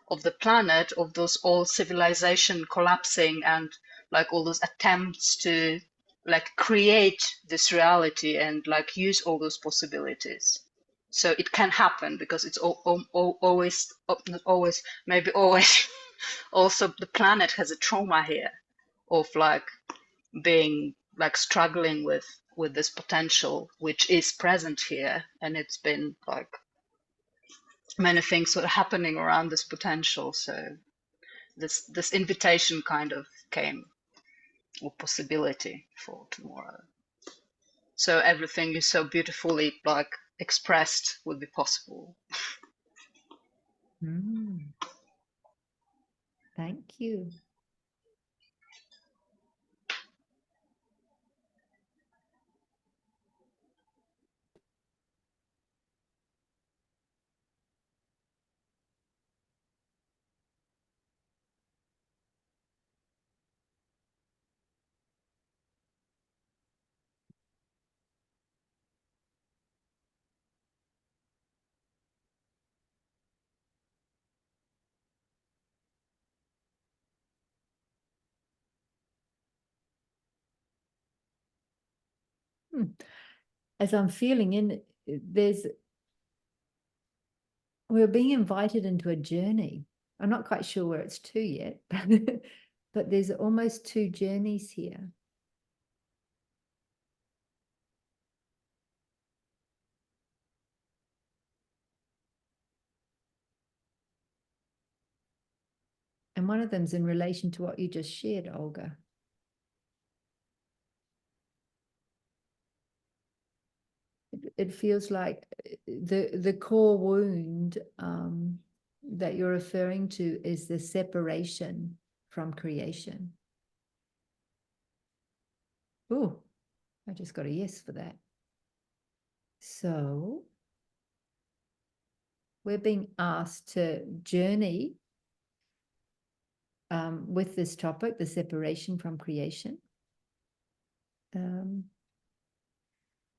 of the planet, of those all civilization collapsing and like all those attempts to like create this reality and like use all those possibilities. So it can happen because it's always, not always, maybe always. Also, the planet has a trauma here of like being like struggling with this potential which is present here, and it's been like many things sort of happening around this potential. So this invitation kind of came, or possibility for tomorrow. So everything you so beautifully like expressed would be possible. Thank you. As I'm feeling in, we're being invited into a journey. I'm not quite sure where it's to yet, but there's almost 2 journeys here. And one of them's in relation to what you just shared, Olga. It feels like the core wound that you're referring to is the separation from creation. Oh, I just got a yes for that. So we're being asked to journey with this topic, the separation from creation,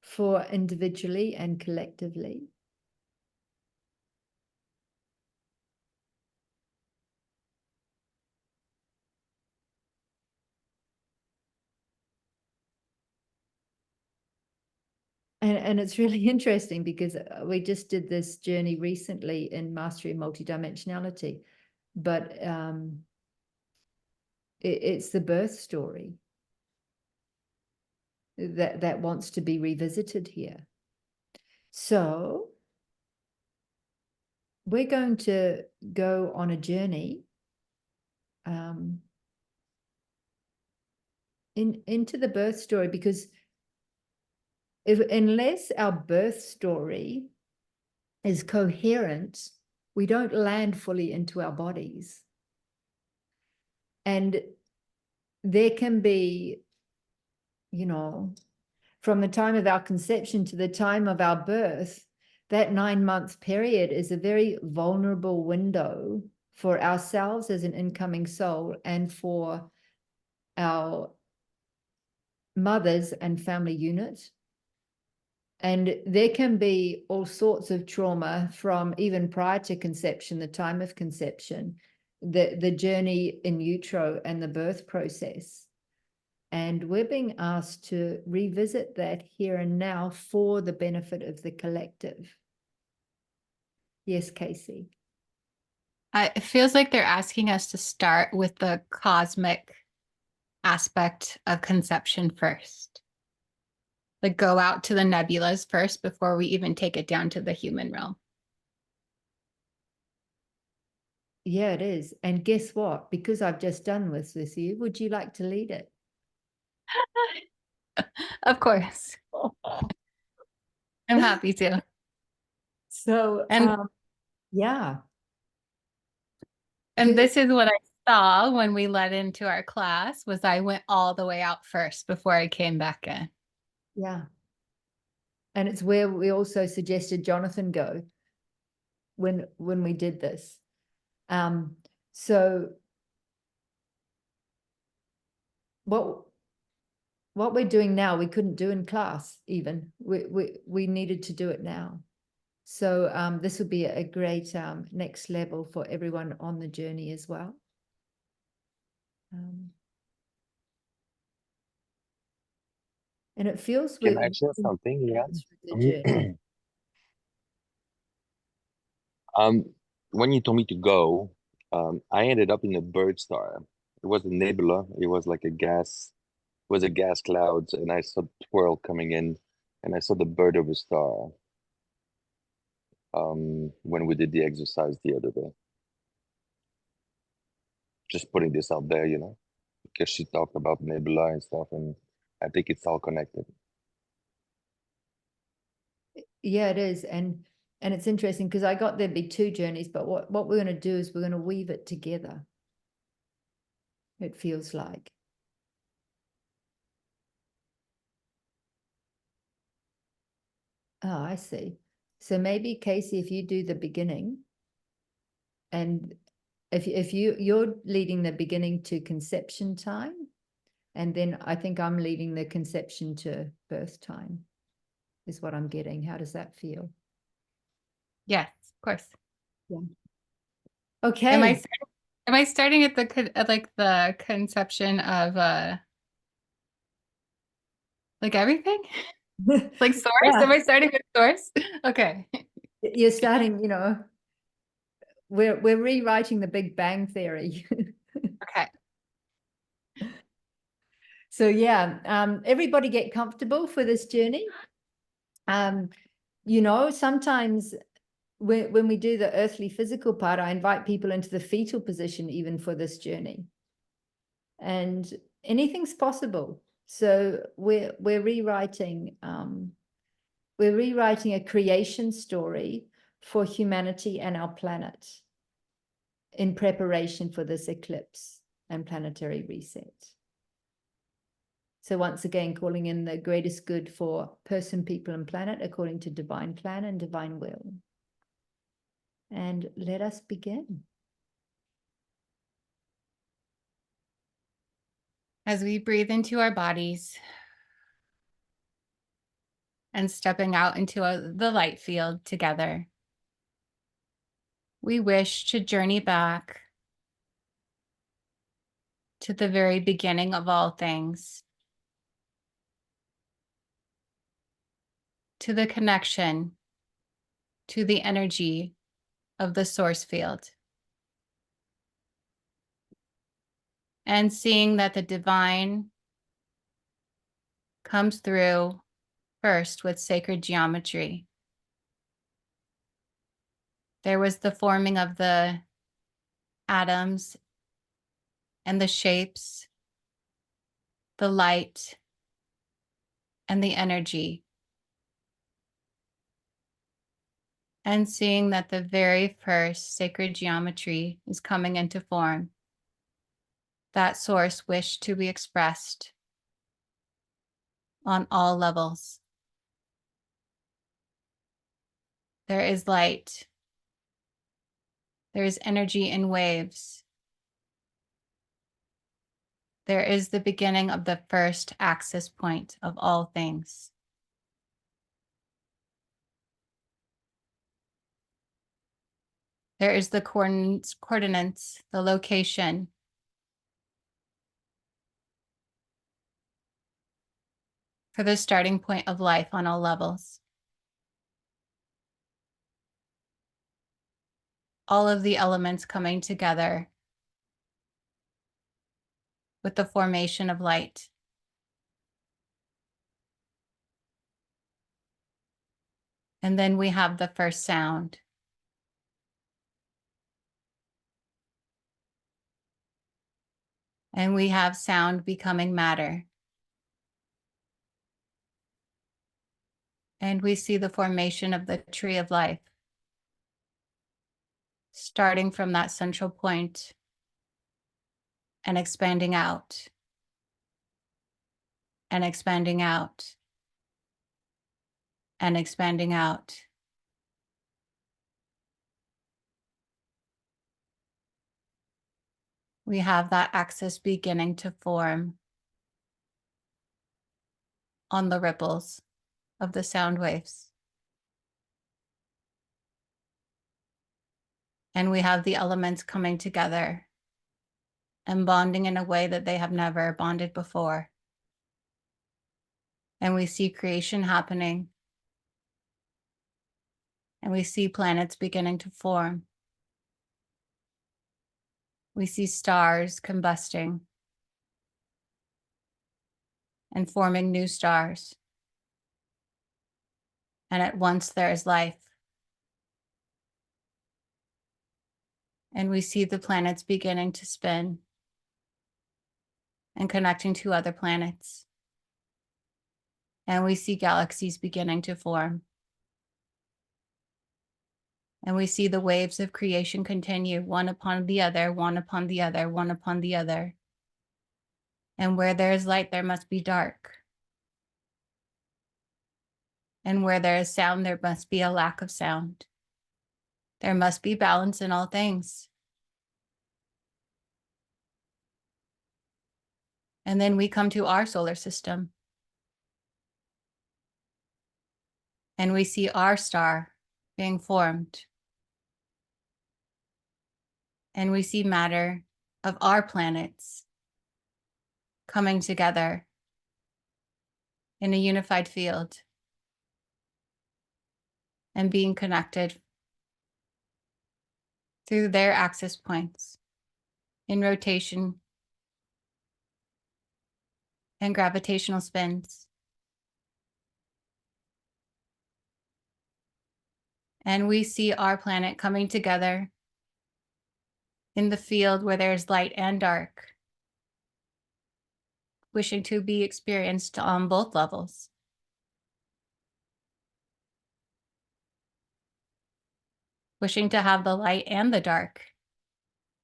for individually and collectively. And it's really interesting because we just did this journey recently in Mastery of Multidimensionality, but it's the birth story that wants to be revisited here. So we're going to go on a journey into the birth story, because unless our birth story is coherent, we don't land fully into our bodies. And there can be, you know, from the time of our conception to the time of our birth, that 9-month period is a very vulnerable window for ourselves as an incoming soul and for our mothers and family unit. And there can be all sorts of trauma from even prior to conception, the time of conception, the journey in utero and the birth process. And we're being asked to revisit that here and now for the benefit of the collective. Yes, Casey. It feels like they're asking us to start with the cosmic aspect of conception first. Like go out to the nebulas first before we even take it down to the human realm. Yeah, it is. And guess what? Because I've just done this with you, would you like to lead it? Of course. I'm happy to. So, And yeah. And this is what I saw when we led into our class was I went all the way out first before I came back in. Yeah. And it's where we also suggested Jonathan go when we did this. So what we're doing now, we couldn't do in class even. We needed to do it now. So this would be a great next level for everyone on the journey as well. And it feels Can I share something, Leanne? When you told me to go, I ended up in a bird star. It was a nebula. It was like a gas, it was a gas clouds, and I saw the twirl coming in, and I saw the bird of a star. When we did the exercise the other day. Just putting this out there, you know, because she talked about nebula and stuff, and I think it's all connected. Yeah, it is. And it's interesting because I got there'd be 2 journeys, but what we're going to do is we're going to weave it together. It feels like. Oh, I see. So maybe Casey, if you do the beginning, and if you're leading the beginning to conception time, and then I think I'm leading the conception to birth time, is what I'm getting. How does that feel? Yes, of course. Yeah. Okay. Am I starting at the conception of like everything? Like source? Yeah. Am I starting with source? Okay. You're starting, you know, we're rewriting the Big Bang Theory. Okay. So yeah, everybody get comfortable for this journey. You know, sometimes when we do the earthly physical part, I invite people into the fetal position even for this journey. And anything's possible. So we're rewriting a creation story for humanity and our planet in preparation for this eclipse and planetary reset. So once again, calling in the greatest good for person, people, and planet according to divine plan and divine will. And let us begin. As we breathe into our bodies and stepping out into the light field together, we wish to journey back to the very beginning of all things, to the connection to the energy of the source field. And seeing that the divine comes through first with sacred geometry. There was the forming of the atoms and the shapes, the light, and the energy. And seeing that the very first sacred geometry is coming into form. That source wished to be expressed on all levels. There is light. There is energy in waves. There is the beginning of the first axis point of all things. There is the coordinates, the location. For the starting point of life on all levels. All of the elements coming together with the formation of light. And then we have the first sound. And we have sound becoming matter. And we see the formation of the tree of life, starting from that central point and expanding out, and expanding out, and expanding out. We have that axis beginning to form on the ripples of the sound waves. And we have the elements coming together and bonding in a way that they have never bonded before. And we see creation happening. And we see planets beginning to form. We see stars combusting and forming new stars. And at once there is life. And we see the planets beginning to spin and connecting to other planets. And we see galaxies beginning to form. And we see the waves of creation continue, one upon the other, one upon the other, one upon the other. And where there is light, there must be dark. And where there is sound, there must be a lack of sound. There must be balance in all things. And then we come to our solar system. And we see our star being formed. And we see matter of our planets coming together in a unified field and being connected through their axis points in rotation and gravitational spins. And we see our planet coming together in the field where there's light and dark, wishing to be experienced on both levels. Wishing to have the light and the dark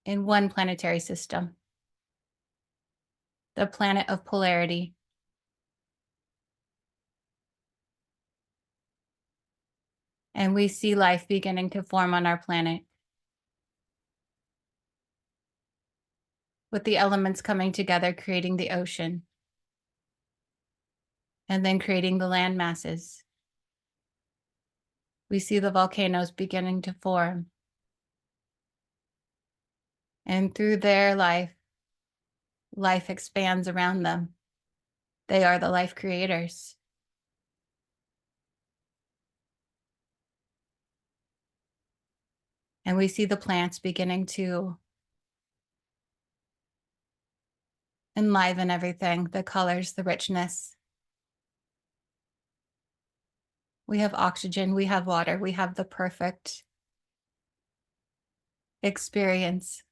in one planetary system, the planet of polarity. And we see life beginning to form on our planet, with the elements coming together, creating the ocean, and then creating the land masses. We see the volcanoes beginning to form. And through their life, life expands around them. They are the life creators. And we see the plants beginning to enliven everything, the colors, the richness. We have oxygen, we have water, we have the perfect experience.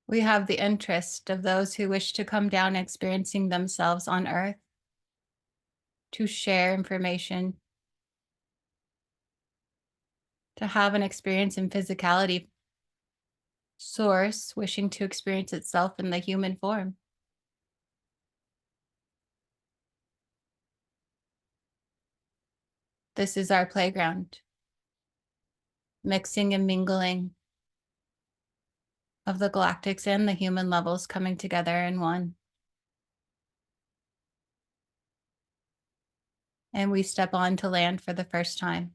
We have the interest of those who wish to come down experiencing themselves on Earth, to share information, to have an experience in physicality, source wishing to experience itself in the human form. This is our playground, mixing and mingling of the galactics and the human levels coming together in one. And we step on to land for the first time.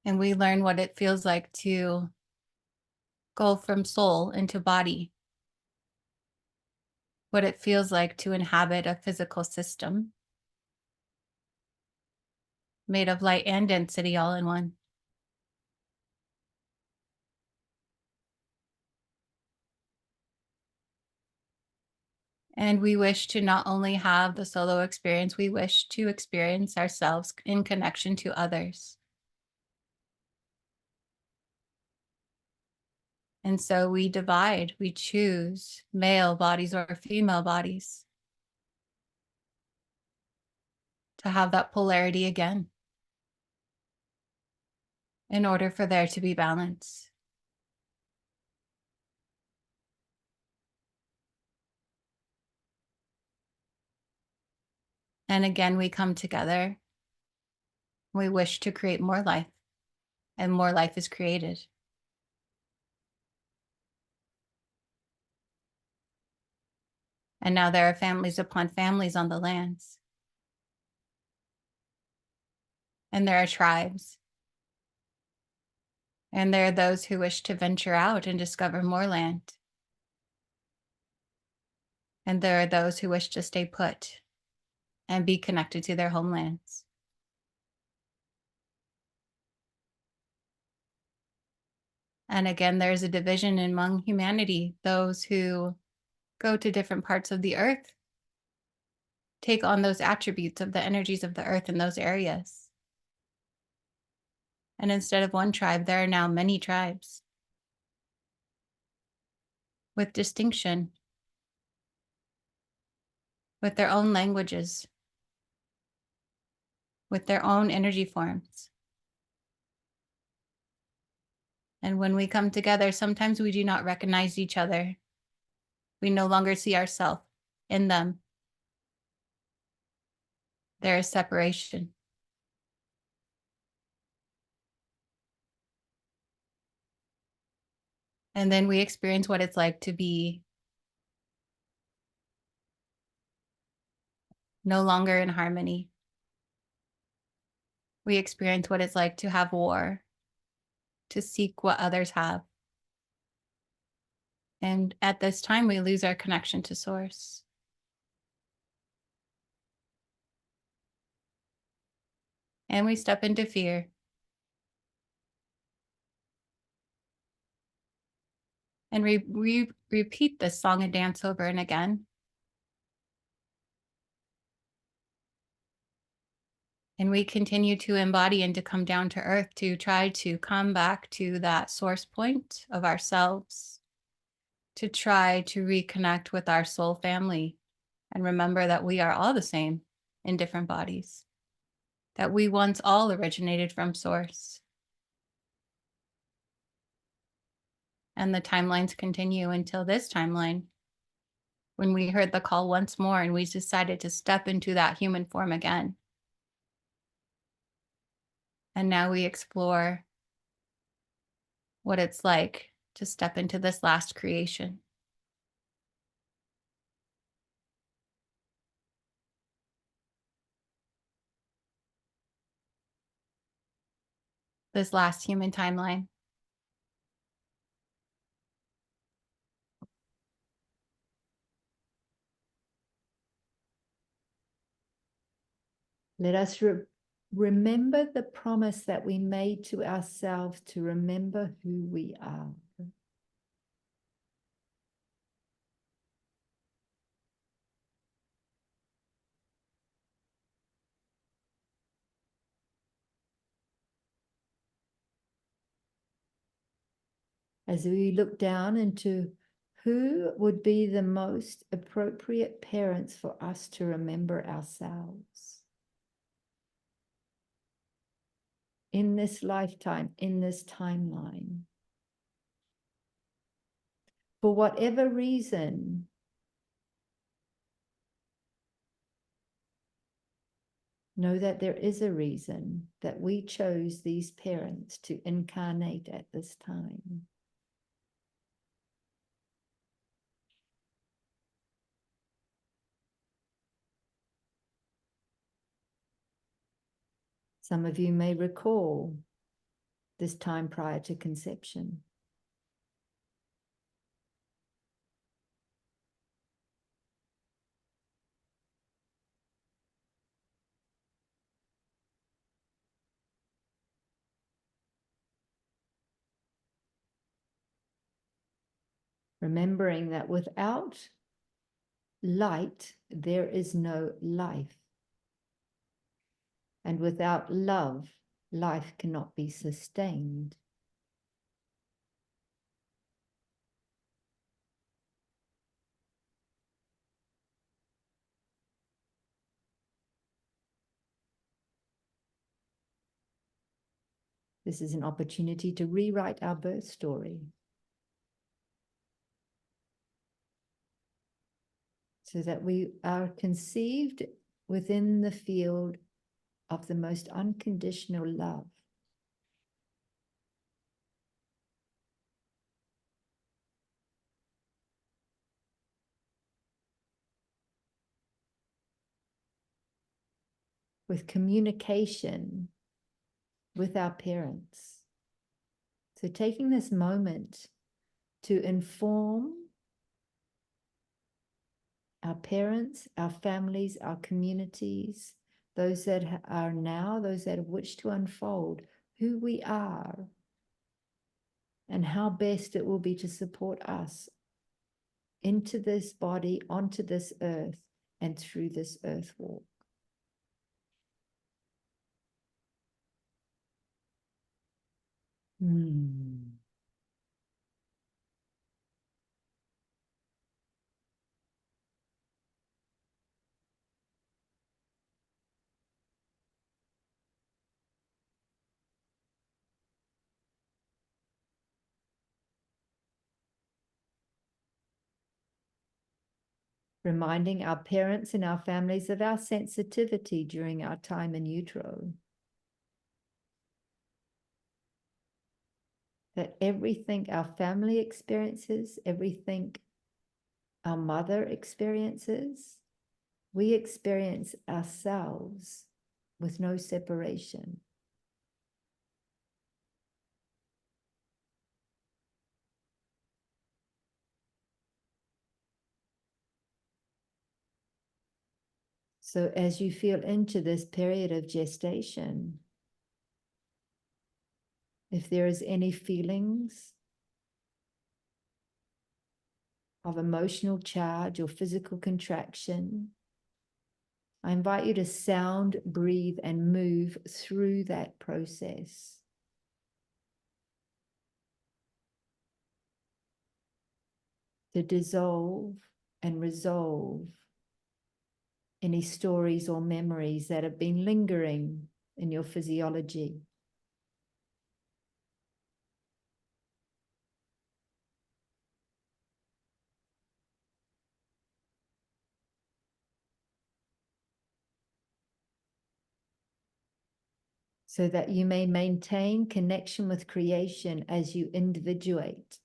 And we learn what it feels like to go from soul into body, what it feels like to inhabit a physical system made of light and density all in one. And we wish to not only have the solo experience, we wish to experience ourselves in connection to others. And so we divide, we choose male bodies or female bodies to have that polarity again in order for there to be balance. And again, we come together. We wish to create more life, and more life is created. And now there are families upon families on the lands. And there are tribes. And there are those who wish to venture out and discover more land. And there are those who wish to stay put and be connected to their homelands. And again, there's a division among humanity. Those who go to different parts of the earth take on those attributes of the energies of the earth in those areas. And instead of one tribe, there are now many tribes with distinction, with their own languages, with their own energy forms. And when we come together, sometimes we do not recognize each other. We no longer see ourselves in them. There is separation. And then we experience what it's like to be no longer in harmony. We experience what it's like to have war, to seek what others have. And at this time, we lose our connection to source. And we step into fear. And we repeat this song and dance over and again. And we continue to embody and to come down to earth to try to come back to that source point of ourselves, to try to reconnect with our soul family and remember that we are all the same in different bodies, that we once all originated from source. And the timelines continue until this timeline, when we heard the call once more and we decided to step into that human form again. And now we explore what it's like to step into this last creation. This last human timeline. Let us remember the promise that we made to ourselves to remember who we are. As we look down into who would be the most appropriate parents for us to remember ourselves in this lifetime, in this timeline. For whatever reason, Know that there is a reason that we chose these parents to incarnate at this time. Some of you may recall this time prior to conception. Remembering that without light, there is no life. And without love, life cannot be sustained. This is an opportunity to rewrite our birth story, so that we are conceived within the field of the most unconditional love. With communication with our parents. So taking this moment to inform our parents, our families, our communities, those that are now, those that wish to unfold who we are and how best it will be to support us into this body, onto this earth, and through this earth walk. Reminding our parents and our families of our sensitivity during our time in utero. That everything our family experiences, everything our mother experiences, we experience ourselves with no separation. So as you feel into this period of gestation, if there is any feelings of emotional charge or physical contraction, I invite you to sound, breathe, and move through that process. To dissolve and resolve any stories or memories that have been lingering in your physiology. So that you may maintain connection with creation as you individuate.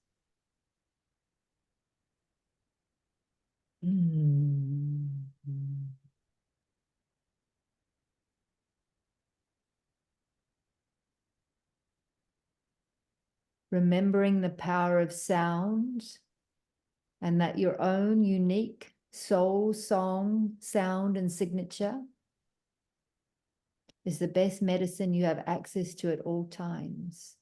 Remembering the power of sound, and that your own unique soul, song, sound, and signature is the best medicine you have access to at all times.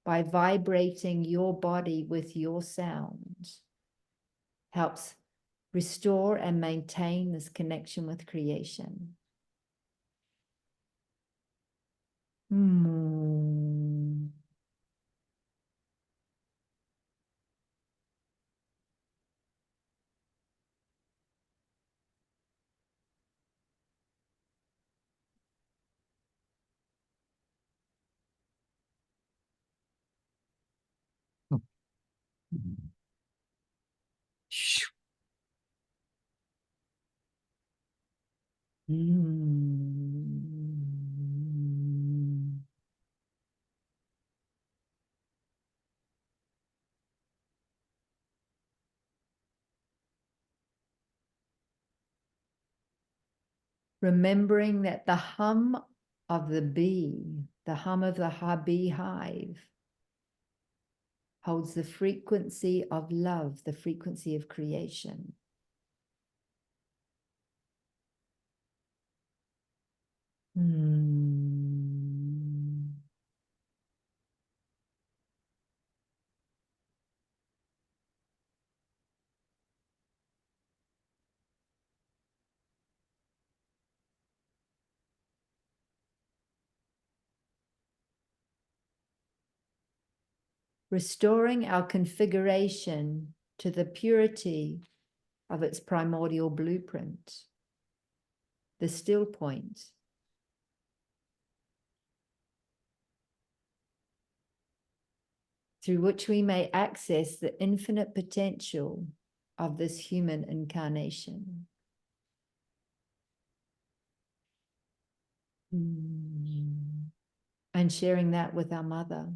By vibrating your body with your sound, helps restore and maintain this connection with creation. Mm. remembering that the hum of the bee, the hum of the beehive, holds the frequency of love, the frequency of creation. Restoring our configuration to the purity of its primordial blueprint, the still point. Through which we may access the infinite potential of this human incarnation. And sharing that with our mother,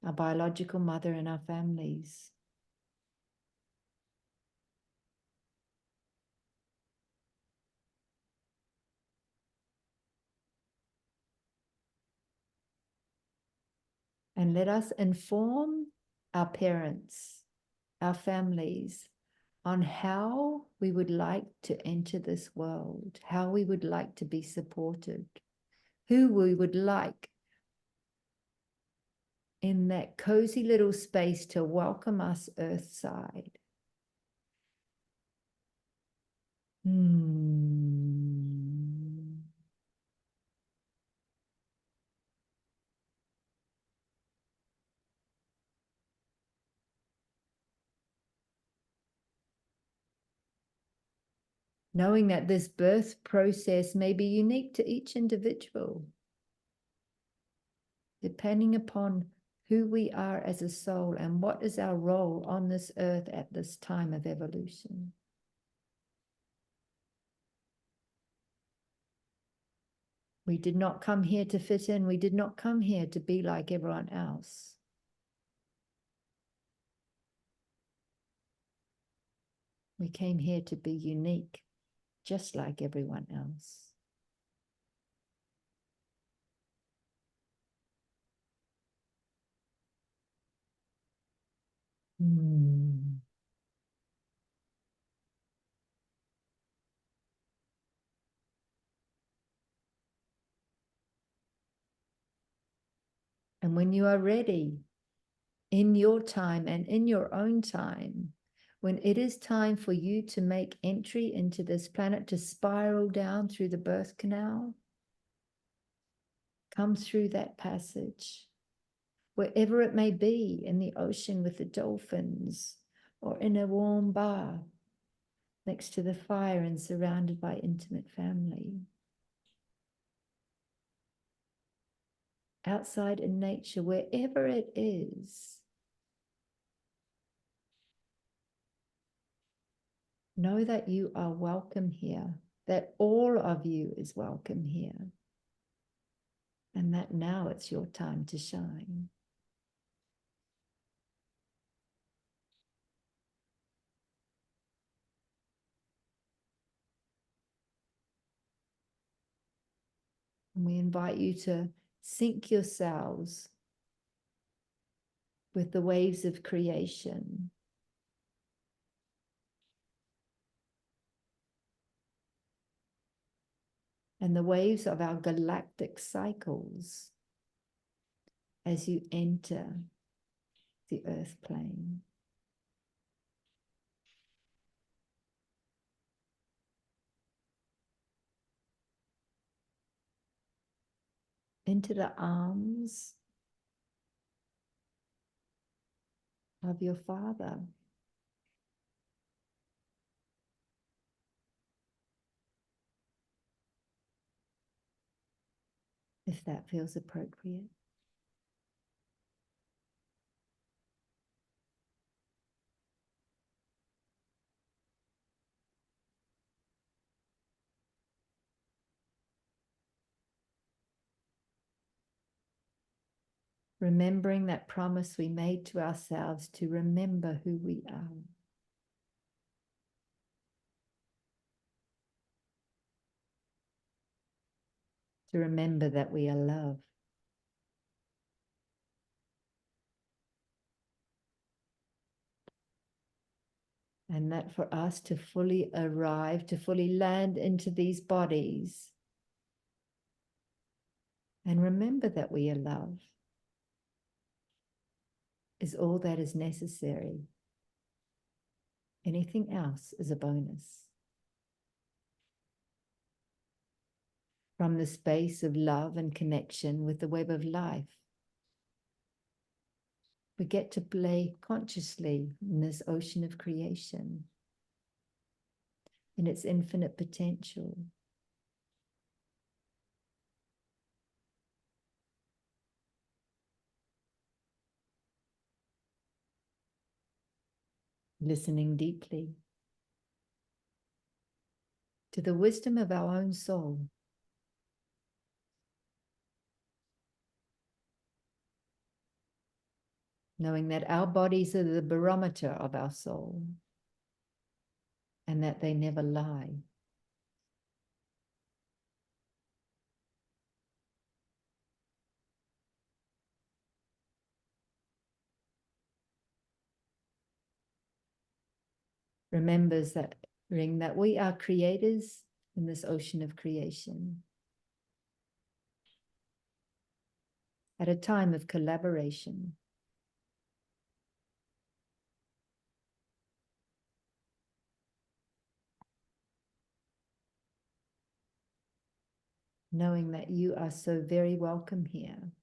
our biological mother, and our families. And let us inform our parents, our families, on how we would like to enter this world, how we would like to be supported, who we would like in that cozy little space to welcome us earthside. Knowing that this birth process may be unique to each individual, depending upon who we are as a soul and what is our role on this earth at this time of evolution. We did not come here to fit in. We did not come here to be like everyone else. We came here to be unique, just like everyone else. And when you are ready, in your time and in your own time, when it is time for you to make entry into this planet, to spiral down through the birth canal, come through that passage, wherever it may be, in the ocean with the dolphins, or in a warm bath next to the fire and surrounded by intimate family. Outside in nature, wherever it is, know that you are welcome here, that all of you is welcome here, and that now it's your time to shine. And we invite you to sync yourselves with the waves of creation. And the waves of our galactic cycles as you enter the earth plane. Into the arms of your Father. If that feels appropriate. Remembering that promise we made to ourselves to remember who we are. to remember that we are love. And that for us to fully arrive, to fully land into these bodies and remember that we are love is all that is necessary. Anything else is a bonus. From the space of love and connection with the web of life, we get to play consciously in this ocean of creation, in its infinite potential. Listening deeply to the wisdom of our own soul. Knowing that our bodies are the barometer of our soul and that they never lie. Remembers that we are creators in this ocean of creation. At a time of collaboration. Knowing that you are so very welcome here.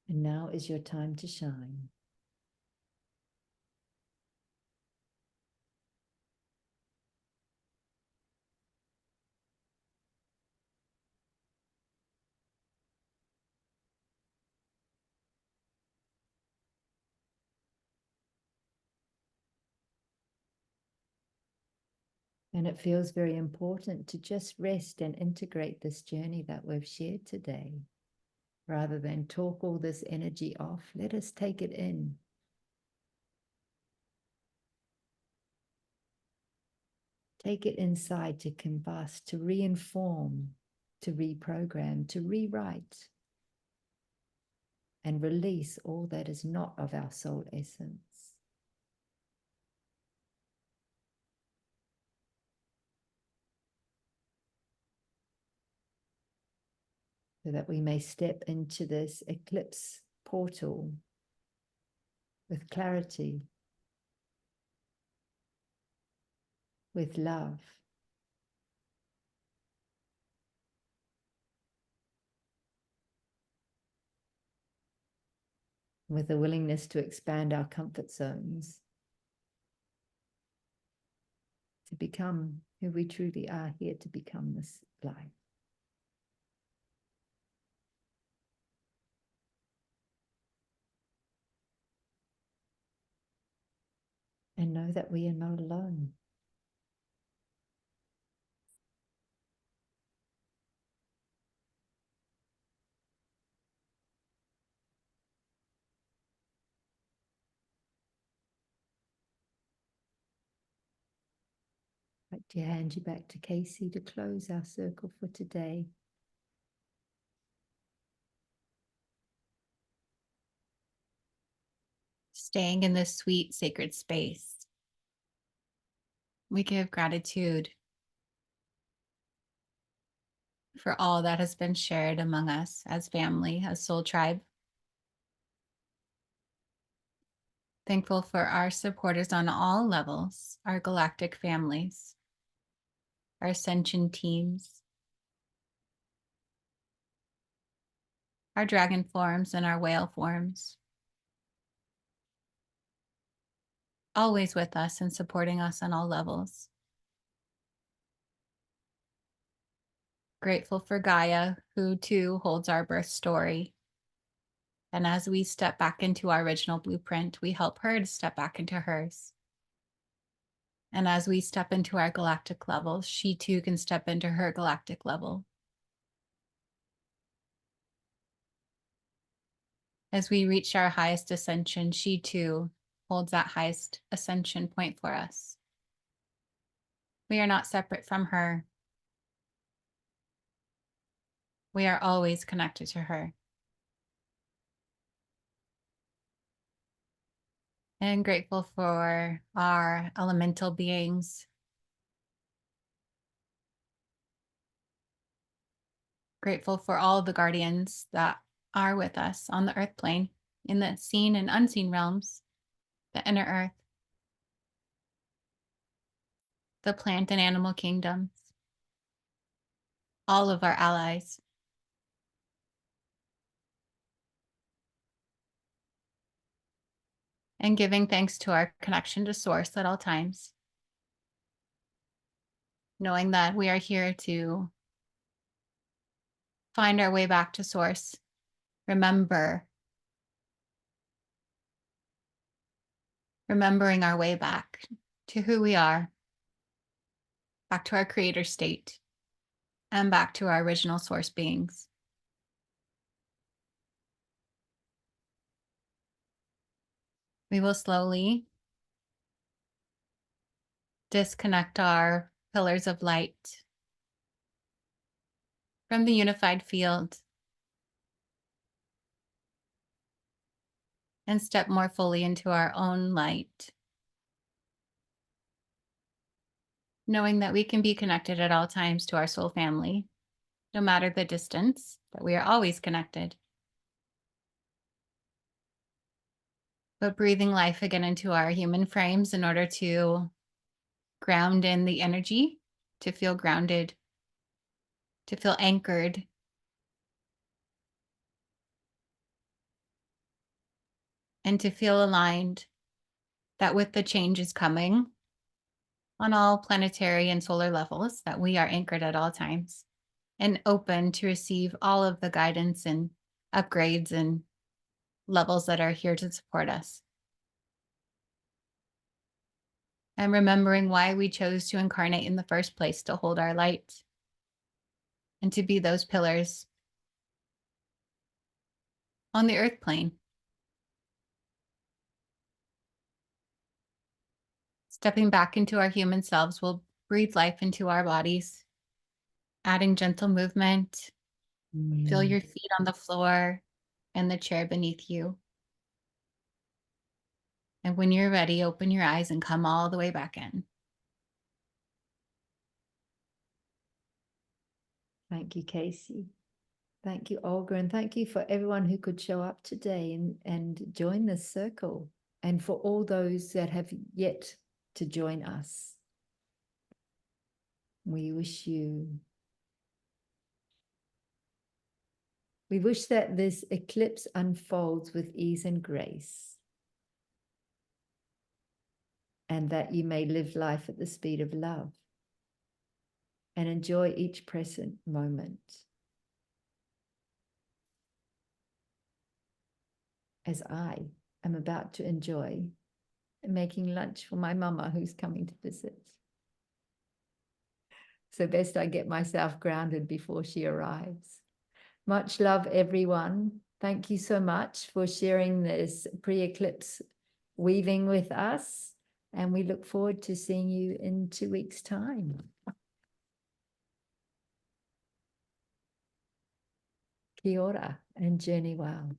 And now is your time to shine. And it feels very important to just rest and integrate this journey that we've shared today. Rather than talk all this energy off, let us take it in. Take it inside to combust, to reinform, to reprogram, to rewrite, and release all that is not of our soul essence. So that we may step into this eclipse portal with clarity, with love, with a willingness to expand our comfort zones, to become who we truly are here to become this life. And know that we are not alone. I'd like to hand you back to Casey to close our circle for today. Staying in this sweet, sacred space, we give gratitude for all that has been shared among us as family, as soul tribe. Thankful for our supporters on all levels, our galactic families, our ascension teams, our dragon forms and our whale forms, always with us and supporting us on all levels. Grateful for Gaia, who too holds our birth story. And as we step back into our original blueprint, we help her to step back into hers. And as we step into our galactic levels, she too can step into her galactic level. As we reach our highest ascension, she too holds that highest ascension point for us. We are not separate from her. We are always connected to her. And grateful for our elemental beings. Grateful for all the guardians that are with us on the earth plane, in the seen and unseen realms, the inner earth, the plant and animal kingdoms, all of our allies. And giving thanks to our connection to Source at all times, knowing that we are here to find our way back to Source, remembering our way back to who we are, back to our creator state, and back to our original Source beings. We will slowly disconnect our pillars of light from the unified field and step more fully into our own light, knowing that we can be connected at all times to our soul family, no matter the distance, that we are always connected. But breathing life again into our human frames in order to ground in the energy, to feel grounded, to feel anchored, and to feel aligned that with the changes coming on all planetary and solar levels, that we are anchored at all times and open to receive all of the guidance and upgrades and levels that are here to support us. And remembering why we chose to incarnate in the first place, to hold our light and to be those pillars on the earth plane. Stepping back into our human selves will breathe life into our bodies, adding gentle movement. Feel your feet on the floor and the chair beneath you. And when you're ready, open your eyes and come all the way back in. Thank you, Casey. Thank you, Olga, and thank you for everyone who could show up today and join this circle, and for all those that have yet to join us. We wish that this eclipse unfolds with ease and grace, and that you may live life at the speed of love and enjoy each present moment. As I am about to enjoy making lunch for my mama who's coming to visit. So best I get myself grounded before she arrives. Much love, everyone. Thank you so much for sharing this pre-eclipse weaving with us. And we look forward to seeing you in 2 weeks' time. Kia ora and journey well.